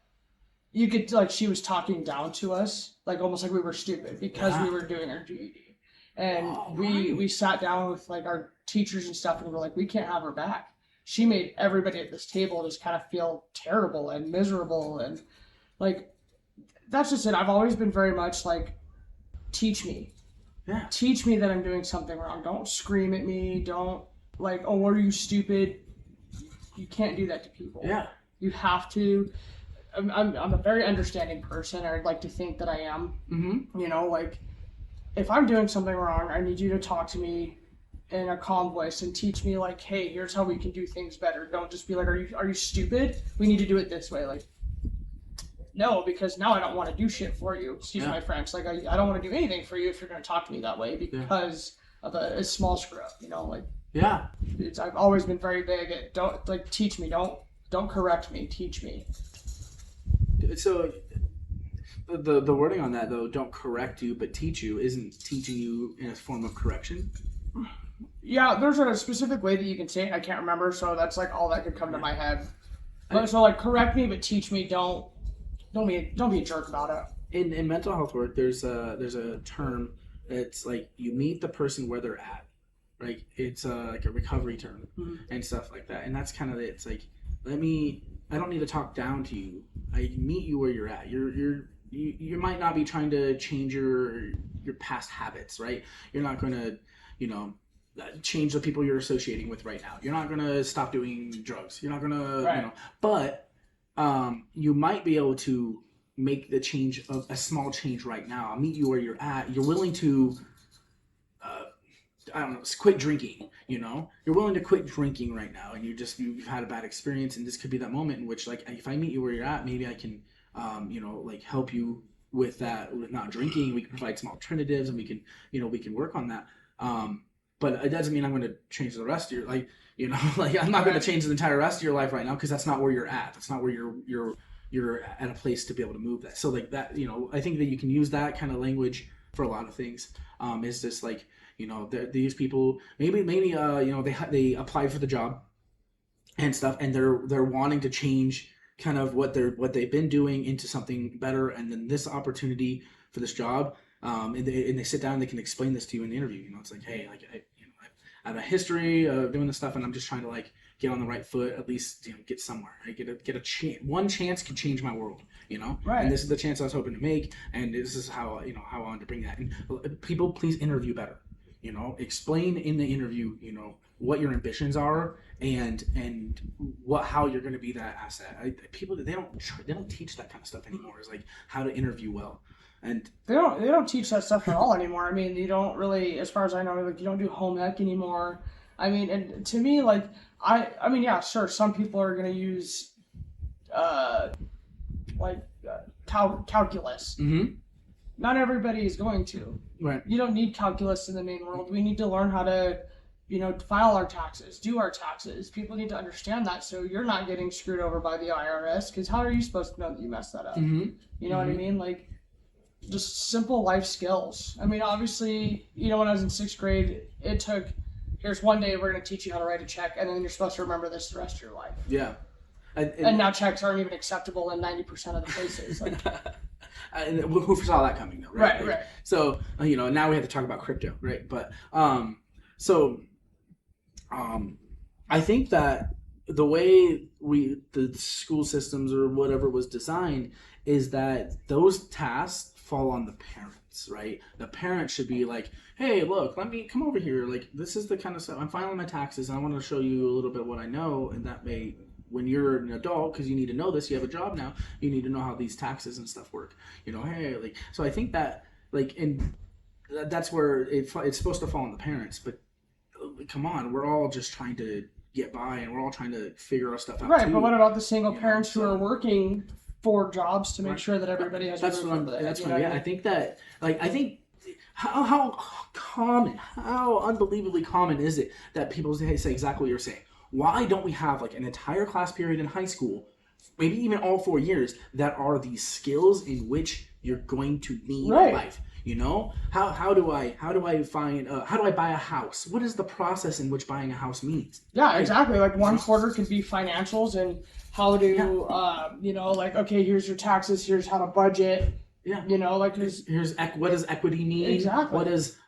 you could, like, she was talking down to us, like almost like we were stupid because we were doing our GED. And we sat down with like our teachers and stuff, and we're like, we can't have her back. She made everybody at this table just kind of feel terrible and miserable, and like that's just it. I've always been very much like, teach me. Yeah. Teach me that I'm doing something wrong. Don't scream at me. Don't like, oh, are you stupid? You can't do that to people. Yeah. You have to. I'm a very understanding person. I'd like to think that I am. Mm-hmm. You know, like, if I'm doing something wrong, I need you to talk to me in a calm voice and teach me, like, hey, here's how we can do things better. Don't just be like, are you stupid? We need to do it this way. Like, no, because now I don't want to do shit for you. Excuse my French. Like, I don't want to do anything for you if you're going to talk to me that way because of a small screw up. You know, like, I've always been very big at, don't, like, teach me. Don't correct me. Teach me. So the wording on that, though, don't correct you but teach you, isn't teaching you in a form of correction? Yeah, there's a specific way that you can say it. I can't remember, so that's like all that could come to my head. But so like, correct me but teach me. Don't be a jerk about it. In mental health work, there's a term that's like, you meet the person where they're at. Like, it's like a recovery term and stuff like that. And that's kind of it. It's like, I don't need to talk down to you. I meet you where you're at. You might not be trying to change your past habits, right? You're not going to, you know, change the people you're associating with right now. You're not going to stop doing drugs. You're not going to, you know, but you might be able to make the change of a small change right now. I'll meet you where you're at. You're willing to, I don't know, quit drinking. You're willing to quit drinking right now, and you've had a bad experience, and this could be that moment in which, like, if I meet you where you're at, maybe I can, like, help you with that, with not drinking. We can provide some alternatives, and we can work on that. But it doesn't mean I'm going to change the rest of your, like, like, I'm not going to change the entire rest of your life right now, because that's not where you're at. That's not where you're at a place to be able to move that. So, like, that, I think that you can use that kind of language for a lot of things. Is just like, these people maybe they applied for the job and stuff, and they're wanting to change kind of what they've been doing into something better, and then this opportunity for this job, and they sit down and they can explain this to you in the interview. It's like, hey, like, I have a history of doing this stuff, and I'm just trying to, like, get on the right foot, at least, get somewhere. Right? Get a chance. One chance could change my world, Right. And this is the chance I was hoping to make, and this is how how I wanted to bring that. And people, please interview better. Explain in the interview, what your ambitions are, and how you're going to be that asset. People, they don't teach that kind of stuff anymore. It's like how to interview well. And they don't teach that stuff at all anymore. I mean, you don't really, as far as I know, like, you don't do home ec anymore. I mean, and to me, like, I mean, yeah, sure, some people are gonna use calculus. Mm-hmm. Not everybody is going to. Right. You don't need calculus in the main world. We need to learn how to, file our taxes, do our taxes. People need to understand that, so you're not getting screwed over by the IRS. Because how are you supposed to know that you messed that up? Mm-hmm. You know what I mean? Like, just simple life skills. I mean, obviously, when I was in 6th grade, it took, here's one day we're going to teach you how to write a check, and then you're supposed to remember this the rest of your life. Yeah. And now checks aren't even acceptable in 90% of the places. Like, who saw that coming, though? Right. So, now we have to talk about crypto, right? But, I think that the way the school systems or whatever was designed is that those tasks fall on the parents, right? The parent should be like, hey, look, come over here. Like, this is the kind of stuff. I'm filing my taxes, and I want to show you a little bit of what I know, and that may, when you're an adult, because you need to know this, you have a job now, you need to know how these taxes and stuff work. Hey, like, so I think that, like, and that's where it's supposed to fall on the parents, but come on, we're all just trying to get by, and we're all trying to figure our stuff out. Right, too. but what about the single parents who are working 4 jobs to make sure that everybody has that's a roof what over their that's head, what I think that, like, I think how unbelievably common is it that people say exactly what you're saying? Why don't we have, like, an entire class period in high school, maybe even all 4 years, that are these skills in which you're going to need in life? How do I find how do I buy a house? What is the process in which buying a house means? Yeah, exactly. Like, one quarter could be financials and how to like, okay, here's your taxes, here's how to budget. Yeah. Like, here's what does equity mean? Exactly. What is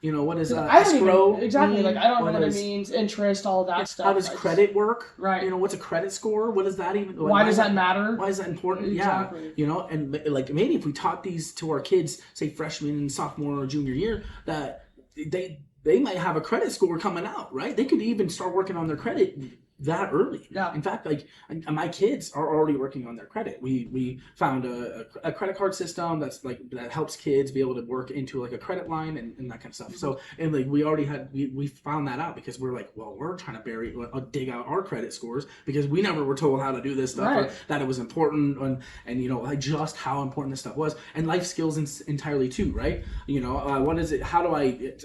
escrow exactly mean? Like, I don't know what it means, interest, all of that stuff. How does credit work? Right. What's a credit score? What does that even? Why does that matter? Why is that important? Exactly. Yeah. And, like, maybe if we taught these to our kids, say freshman, sophomore, or junior year, that they might have a credit score coming out, right? They could even start working on their credit that early. Yeah. In fact, like, my kids are already working on their credit. We found a credit card system that helps kids be able to work into, like, a credit line and that kind of stuff. So, and, like, we found that out because we're like, well, we're trying to dig out our credit scores because we never were told how to do this stuff, or that it was important, and like, just how important this stuff was, and life skills entirely too, right? What is it? How do I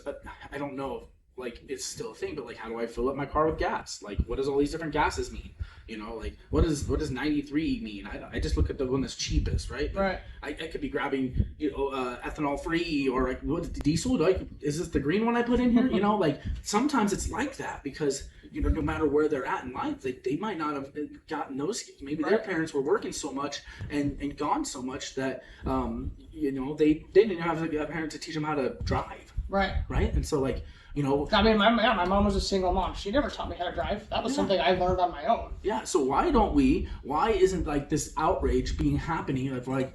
don't know. Like, it's still a thing, but, like, how do I fill up my car with gas? Like, what does all these different gases mean? Like, what does 93 mean? I just look at the one that's cheapest, right? Right. I could be grabbing, ethanol free, or, like, what, diesel? Is this the green one I put in here? Like, sometimes it's like that because, no matter where they're at in life, they might not have gotten those skills. Maybe their parents were working so much and gone so much that, they didn't have a parent to teach them how to drive. Right. Right? And so, like, I mean, my mom was a single mom. She never taught me how to drive. That was something I learned on my own. Yeah, so why isn't, like, this outrage happening? Like,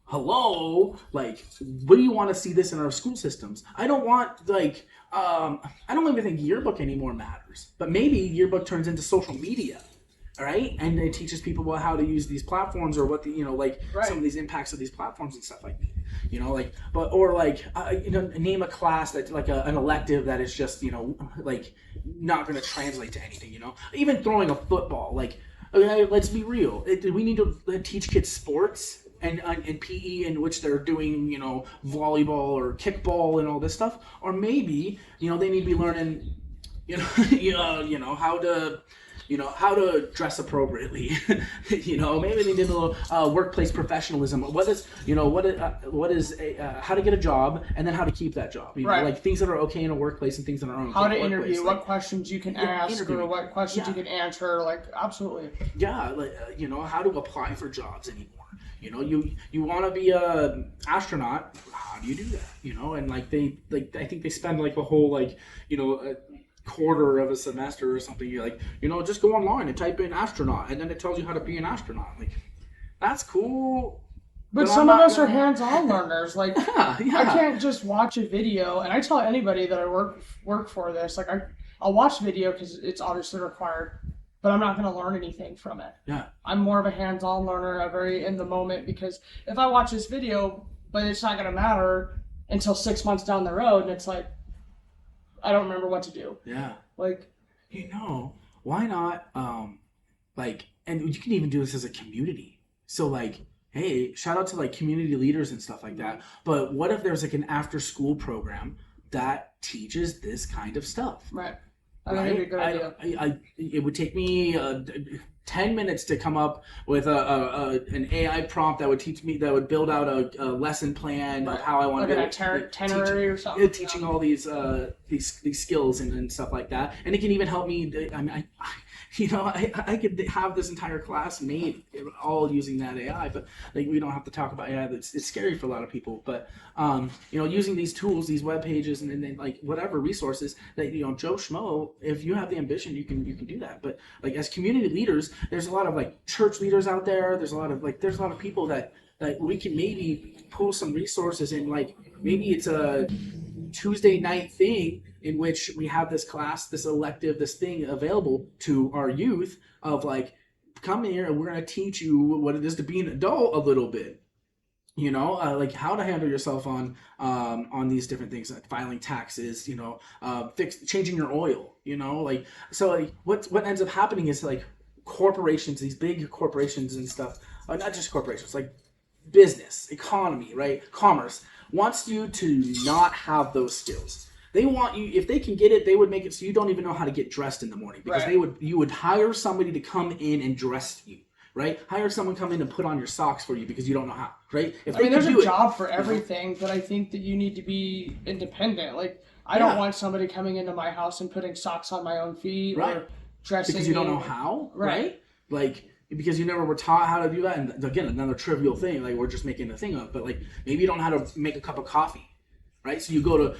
hello? Like, what do you want to see this in our school systems? I don't want, like, I don't even think yearbook anymore matters. But maybe yearbook turns into social media. right? And it teaches people about how to use these platforms or what the, you know, like Right. some of these impacts of these platforms and stuff like that. You know, like, but, or like, you know, name a class that's like an elective that is just, you know, like not going to translate to anything, you know, even throwing a football, like, okay, let's be real. We need to teach kids sports and PE in which they're doing, you know, volleyball or kickball and all this stuff. Or maybe, you know, they need to be learning, you know, how to dress appropriately. You know, maybe they did a little workplace professionalism. What is, you know, what is how to get a job and then how to keep that job. You know, Right. like things that are okay in a workplace and things that aren't okay How in to a workplace. interview, Like, what questions you can Yeah, ask, interviewing. or what questions Yeah. you can answer. Like, absolutely. yeah, like, you know, how to apply for jobs anymore. You know, you want to be a astronaut. How do you do that? You know, and like I think they spend like a whole, like, you know, a quarter of a semester or something. You're like, you know, just go online and type in astronaut, and then it tells you how to be an astronaut. Like, that's cool. But I'm some of not us are gonna- hands-on learners. Like, Yeah, yeah. I can't just watch a video, and I tell anybody that I work for this, like, I'll watch video because it's obviously required, but I'm not going to learn anything from it. Yeah. I'm more of a hands-on learner, a very in the moment, because if I watch this video, but it's not going to matter until 6 months down the road, and it's like, I don't remember what to do. Yeah. Like, You know, why not, like, and you can even do this as a community. So, like, hey, shout out to, like, community leaders and stuff like that. But what if there's, like, an after-school program that teaches this kind of stuff? right. I think it'd be a good idea. It would take me 10 minutes to come up with an AI prompt that would teach me, that would build out a lesson plan of how I want Like to an itinerary or something. teaching all these skills and stuff like that, and it can even help me. I mean, I could have this entire class made all using that AI, but like we don't have to talk about AI. It's scary for a lot of people, but you know, using these tools, these web pages, and then like whatever resources that, you know, Joe Schmo, if you have the ambition, you can do that. But like as community leaders, there's a lot of like church leaders out there. There's a lot of people that we can maybe pull some resources in. Like maybe it's a Tuesday night thing in which we have this class, this elective, this thing available to our youth of like, come here and we're going to teach you what it is to be an adult a little bit. You know, like how to handle yourself on these different things, like filing taxes, you know, changing your oil, you know, like, so like what ends up happening is like corporations, these big corporations and stuff, not just corporations, like business, economy, right? Commerce wants you to not have those skills. They want you, if they can get it, they would make it so you don't even know how to get dressed in the morning, because Right. you would hire somebody to come in and dress you, right? Hire someone come in and put on your socks for you because you don't know how, right? If I mean, there's can a do it, job for everything, but I think that you need to be independent. Like, I don't Yeah. want somebody coming into my house and putting socks on my own feet Right. or dressing because you don't me. know how, Right. right? Like, because you never were taught how to do that. And again, another trivial thing, like we're just making a thing of, but like maybe you don't know how to make a cup of coffee, right? So you go to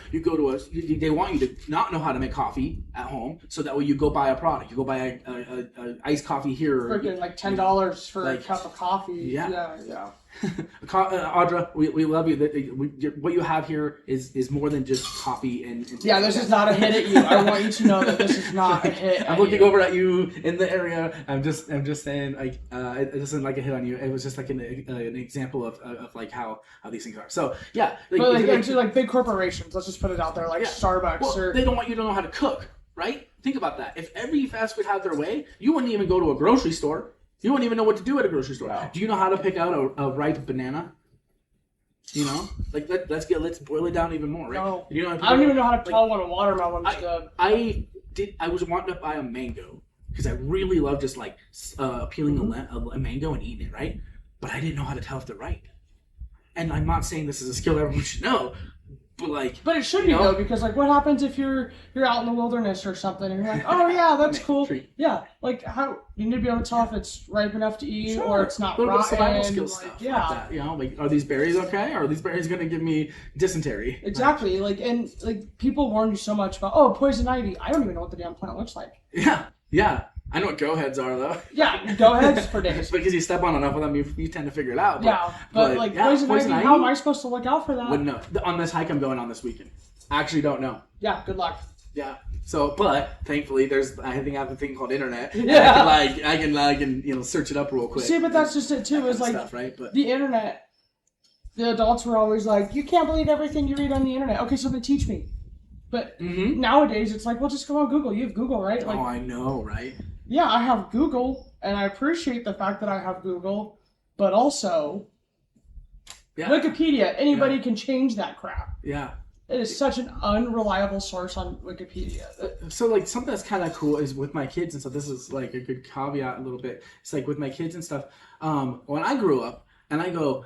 they want you to not know how to make coffee at home, so that way you go buy a product. You go buy a iced coffee here. Or, Freaking like $10 for Like, a cup of coffee. yeah. Yeah. Audra, we love you. What you have here is more than just coffee and Yeah, this is not a hit at you. I want you to know that this is not a hit. I'm at looking you. over at you in the area. I'm just saying, like, it isn't like a hit on you. It was just like an example of like how these things are. So yeah, But like actually, like big corporations, let's just put it out there, like Yeah. Starbucks well, or they don't want you to know how to cook, right? Think about that. If every fast food had their way, you wouldn't even go to a grocery store. You wouldn't even know what to do at a grocery store. No. Do you know how to pick out a ripe banana? You know, like let's boil it down even more, right? No. You know, I don't even know how to tell when a watermelon's good. I was wanting to buy a mango because I really love just like peeling a mango and eating it, right? But I didn't know how to tell if they're ripe. And I'm not saying this is a skill everyone should know, but like, But it should you be know? though, because like, what happens if you're out in the wilderness or something, and you're like, oh yeah, that's Make a cool. tree. Yeah, like how you need to be able to tell if it's ripe enough to eat or Sure. it's not a little bit of survival rotten. skills Like, stuff, yeah, like that. You know, like, are these berries okay? Are these berries gonna give me dysentery? exactly. Like, and like people warn you so much about poison ivy. I don't even know what the damn plant looks like. Yeah. I know what go heads are though. Yeah, go ahead for days. Because you step on enough of them, you tend to figure it out. Yeah, but like yeah, poison ivy, how am I supposed to look out for that? Wouldn't know. On this hike I'm going on this weekend. I actually don't know. Yeah, good luck. Yeah. So, but thankfully, I have a thing called internet. Yeah. I can search it up real quick. See, but that's just it too. Is like stuff, right? But the internet. The adults were always like, "You can't believe everything you read on the internet." Okay, so then teach me. But nowadays, it's like, well, just go on Google. You have Google, right? Like, I know, right? Yeah, I have Google, and I appreciate the fact that I have Google, but also Wikipedia. Anybody can change that crap. Yeah. It is such an unreliable source on Wikipedia. So, like, something that's kind of cool is with my kids and stuff. This is, like, a good caveat a little bit. It's, like, with my kids and stuff. When I grew up, and I go,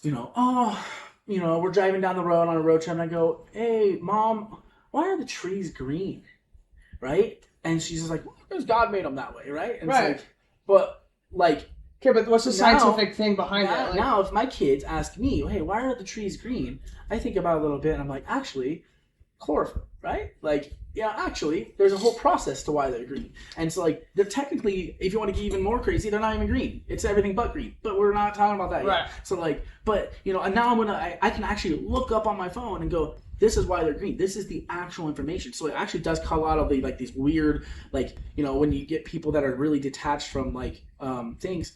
we're driving down the road on a road trip, and I go, hey, Mom, why are the trees green? Right? And she's just like, well, because God made them that way, right? And right. It's like, but, like... Okay, but what's the scientific thing behind that? Like, now, if my kids ask me, hey, why are the trees green? I think about it a little bit, and I'm like, actually, chlorophyll, right? Like, yeah, actually, there's a whole process to why they're green. And so, like, they're technically, if you want to get even more crazy, they're not even green. It's everything but green. But we're not talking about that right. yet. So, like, but, and now I can actually look up on my phone and go, this is why they're green. This is the actual information. So it actually does call out of the, like, these weird, like, when you get people that are really detached from, like, things,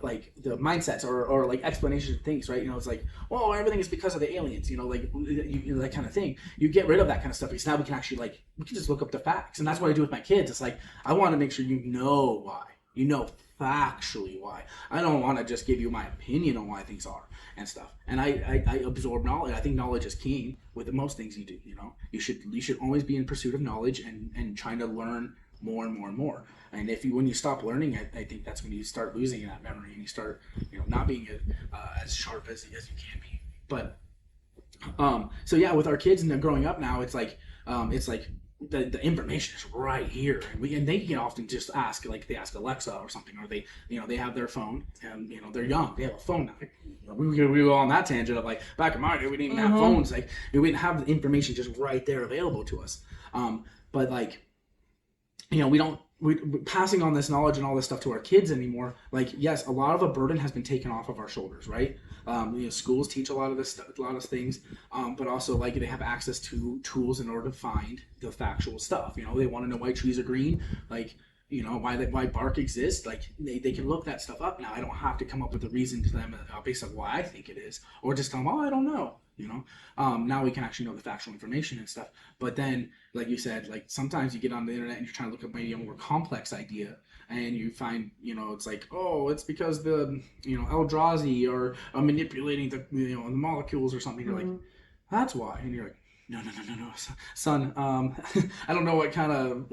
like the mindsets or like explanations of things, right? It's like, well, everything is because of the aliens, that kind of thing. You get rid of that kind of stuff because now we can actually we can just look up the facts, and that's what I do with my kids. It's like I want to make sure you know why, factually why. I don't want to just give you my opinion on why things are and stuff. And I absorb knowledge. I think knowledge is king with most things you do. You should always be in pursuit of knowledge and trying to learn more and more and more. And when you stop learning, I think that's when you start losing that memory and you start, not being as sharp as you can be. But, so yeah, with our kids and them growing up now, it's like the information is right here, and they can often just ask, like they ask Alexa or something, or they have their phone, and they're young, they have a phone now. We go on that tangent of like back in my day, we didn't even have phones, like we didn't have the information just right there available to us. But like, we're passing on this knowledge and all this stuff to our kids anymore. Like, yes, a lot of a burden has been taken off of our shoulders, right? Schools teach a lot of things, but also like they have access to tools in order to find the factual stuff. They want to know why trees are green, like why bark exists. Like they can look that stuff up now. I don't have to come up with a reason to them based on why I think it is, or just tell them, I don't know. Now we can actually know the factual information and stuff. But then, like you said, like sometimes you get on the internet and you're trying to look up maybe a more complex idea, and you find, it's like, oh, it's because the, Eldrazi are manipulating the, the molecules or something. You're like, that's why. And you're like, no, son. I don't know what kind of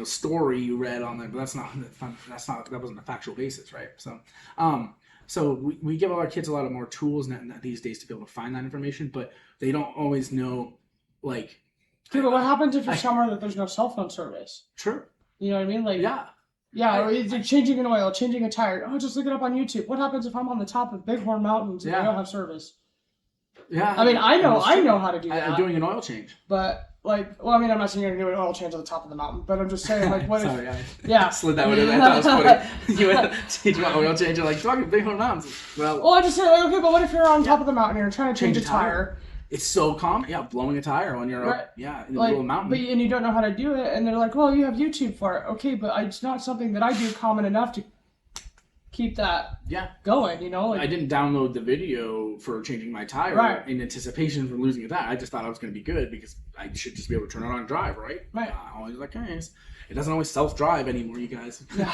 story you read on there, but that wasn't a factual basis, right? So we give our kids a lot of more tools these days to be able to find that information, but they don't always know, like... Okay, but what happens if you're somewhere that there's no cell phone service? Sure. You know what I mean? Like, yeah, or either changing an oil, changing a tire. Oh, just look it up on YouTube. What happens if I'm on the top of Bighorn Mountains and I don't have service? Yeah. I mean, I know how to do that. I'm doing an oil change. But... I'm not saying you're going to do an oil change on the top of the mountain, but I'm just saying, like, what Sorry, if... Yeah. Slid that one in. I thought it was funny. You went to teach about oil change, you're like, talking Bighorn Mountains. Well, I just said, like, okay, but what if you're on top of the mountain and you're trying to change a tire? It's so common. Yeah, blowing a tire when you're in the middle of a mountain. And you don't know how to do it, and they're like, well, you have YouTube for it. Okay, but it's not something that I do common enough to keep that going, I didn't download the video for changing my tire in anticipation for losing a tire. I just thought I was going to be good because I should just be able to turn it on and drive, right? I always like, hey, it doesn't always self-drive anymore, you guys. Yeah.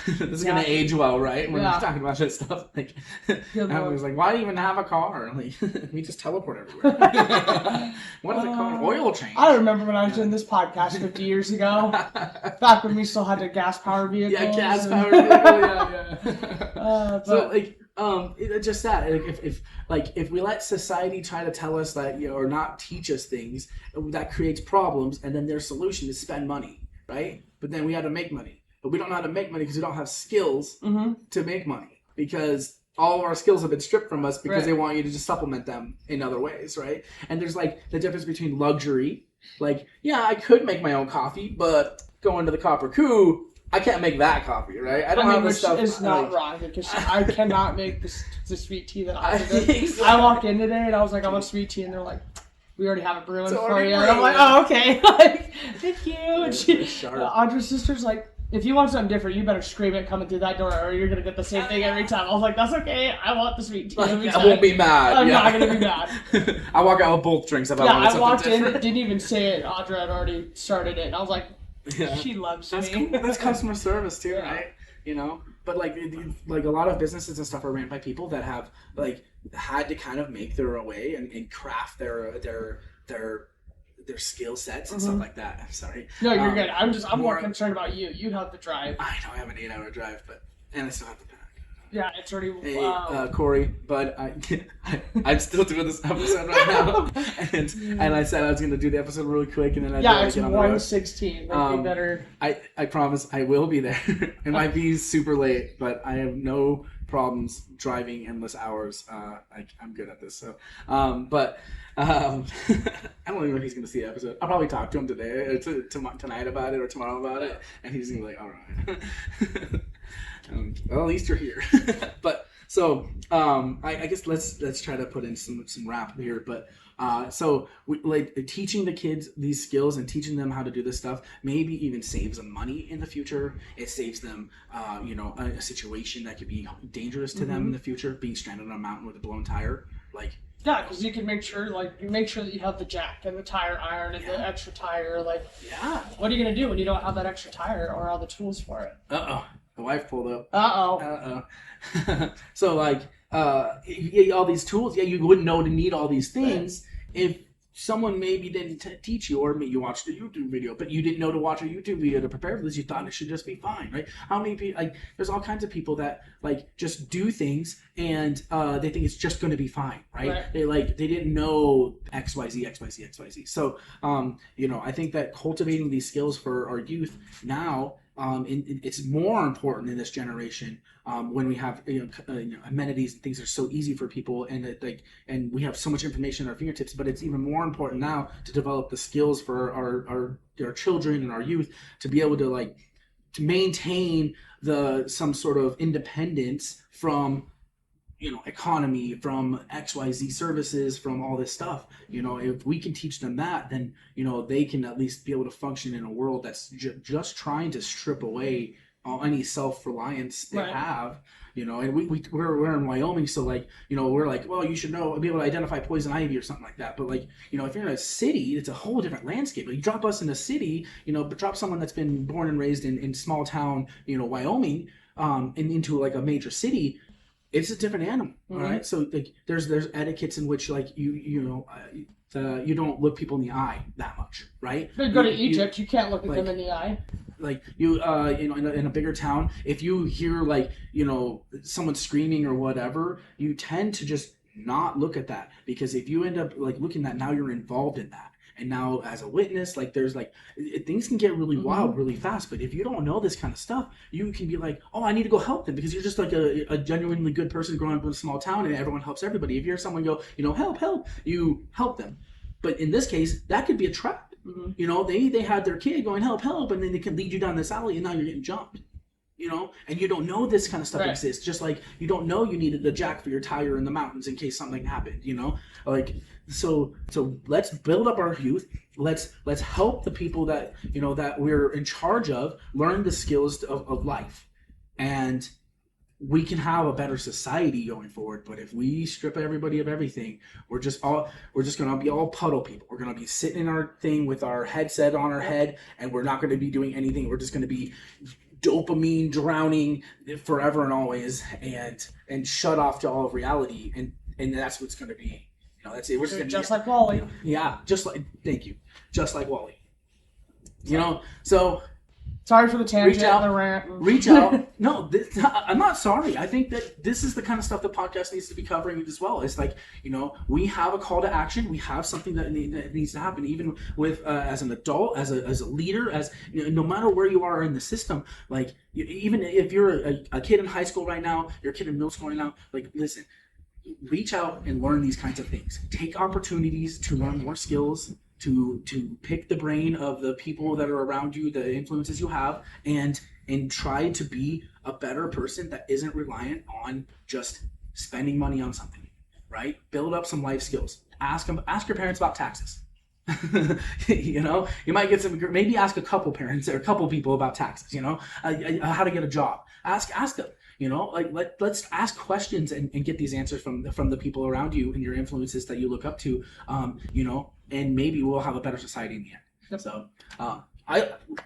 This is going to age well, right? When we're talking about this stuff. Like, I was like, why do you even have a car? Like, we just teleport everywhere. What is it called? Oil change. I remember when I was doing this podcast 50 years ago. Back when we still had a gas-powered vehicle. Yeah, gas-powered vehicle, So, like, just that. If we let society try to tell us that, or not teach us things, that creates problems, and then their solution is spend money, right? But then we have to make money. But we don't know how to make money because we don't have skills to make money. Because all of our skills have been stripped from us because they want you to just supplement them in other ways, right? And there's like the difference between luxury. Like, yeah, I could make my own coffee, but going to the Copper Coup, I can't make that coffee, right? I don't have the stuff. It's not wrong because I cannot make the sweet tea that I do. Exactly. I walked in today and I was like, I want sweet tea, and they're like, we already have it brewing It's for already you. And I'm like, brewing. oh, okay. Like, thank you. And That's she, pretty sharp. Audra's sister's like, if you want something different, you better scream it coming through that door, or you're gonna get the same thing every time. I was like, that's okay. I want the sweet tea every time. I won't be mad. I'm yeah. not gonna be mad. I walk out with both drinks if I Yeah, wanted I something walked different. in, didn't even say it. Audra had already started it, and I was like, Yeah. she loves That's me. cool. That's customer service too, Yeah. right? You know, but like a lot of businesses and stuff are ran by people that have like had to kind of make their way and craft their skill sets and stuff like that. I'm sorry. No, you're good. I'm more more- concerned about you. You have the drive. I know I have an 8-hour drive, and I still have to pack. Yeah, it's already. Hey, Corey, but I'm still doing this episode right now, and I said I was going to do the episode really quick, and then I yeah, it's get on the road. 1:16. Like, you better. I promise I will be there. It might be super late, but I have no problems driving endless hours. I'm good at this. So, I don't even know if he's going to see the episode. I'll probably talk to him today, or tonight about it, or tomorrow about it, and he's going to be like, all right. Well, at least you're here. But so I guess let's try to put in some wrap here. But so like teaching the kids these skills and teaching them how to do this stuff maybe even saves them money in the future. It saves them a situation that could be dangerous to them in the future, being stranded on a mountain with a blown tire. Like Yeah, because you can make sure that you have the jack and the tire iron and the extra tire. Like, yeah. what are you gonna do when you don't have that extra tire or all the tools for it? The wife pulled up. So like you get all these tools. Yeah, you wouldn't know to need all these things if someone maybe didn't teach you, or maybe you watched a YouTube video, but you didn't know to watch a YouTube video to prepare for this. You thought it should just be fine, right? How many people? Like, there's all kinds of people that like just do things and they think it's just going to be fine, right? They didn't know XYZ. So I think that cultivating these skills for our youth now. It's more important in this generation when we have amenities and things that are so easy for people, and we have so much information at our fingertips. But it's even more important now to develop the skills for our children and our youth to be able to to maintain some sort of independence from economy, from XYZ services, from all this stuff. If we can teach them that, then they can at least be able to function in a world that's just trying to strip away any self-reliance they have. And we're in Wyoming, so we're like, well, you should be able to identify poison ivy or something like that. But if you're in a city, it's a whole different landscape. You drop us in a city, but drop someone that's been born and raised in small town, Wyoming, and into a major city. It's a different animal, all right. So there's etiquettes in which you don't look people in the eye that much, right? If you go to Egypt, you can't look at them in the eye. In a bigger town, if you hear someone screaming or whatever, you tend to just not look at that, because if you end up looking at that, now you're involved in that. And now, as a witness, there's things can get really wild really fast. But if you don't know this kind of stuff, you can be like, oh, I need to go help them, because you're just a genuinely good person growing up in a small town, and everyone helps everybody. If you hear someone go, help, you help them. But in this case, that could be a trap. They had their kid going, help, and then they can lead you down this alley, and now you're getting jumped. And you don't know this kind of stuff exists. Just like you don't know you needed the jack for your tire in the mountains in case something happened. So let's build up our youth. Let's help the people that that we're in charge of learn the skills of life, and we can have a better society going forward. But if we strip everybody of everything, we're just gonna be all puddle people. We're gonna be sitting in our thing with our headset on our head, and we're not gonna be doing anything. We're just gonna be dopamine drowning forever and always, and shut off to all of reality, and that's what's going to be. That's it. We're just like Wally. Yeah, thank you, just like Wally. So sorry for the tangent. Reach out. And the rant. Reach out. No, I'm not sorry. I think that this is the kind of stuff the podcast needs to be covering as well. It's we have a call to action. We have something that needs to happen, even with as an adult, as a leader, as no matter where you are in the system. Even if you're a kid in high school right now, you're a kid in middle school right now. Listen, reach out and learn these kinds of things. Take opportunities to learn more skills. To pick the brain of the people that are around you, the influences you have, and try to be a better person that isn't reliant on just spending money on something. right? Build up some life skills. Ask your parents about taxes. You know, you might get some, maybe ask a couple parents or a couple people about taxes, you know, how to get a job. Ask them, you know, like let's ask questions and get these answers from the people around you and your influences that you look up to, you know, and maybe we'll have a better society in the end. Yep. So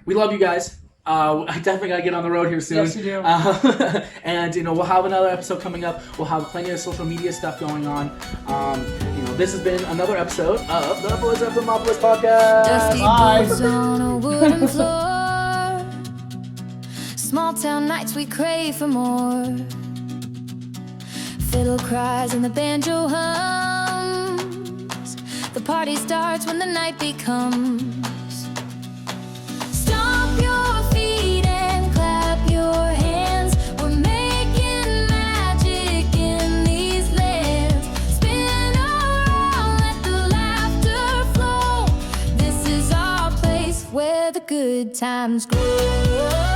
we love you guys. I definitely gotta get on the road here soon. Yes, you do. And you know, we'll have another episode coming up. We'll have plenty of social media stuff going on. You know, this has been another episode of the Boys of Demopolis podcast. Dusty Bye. boots on a wooden floor. Small town nights we crave for more. Fiddle cries and the banjo hums. The party starts when the night becomes. Stomp your feet and clap your hands. We're making magic in these lands. Spin around, let the laughter flow. This is our place where the good times grow.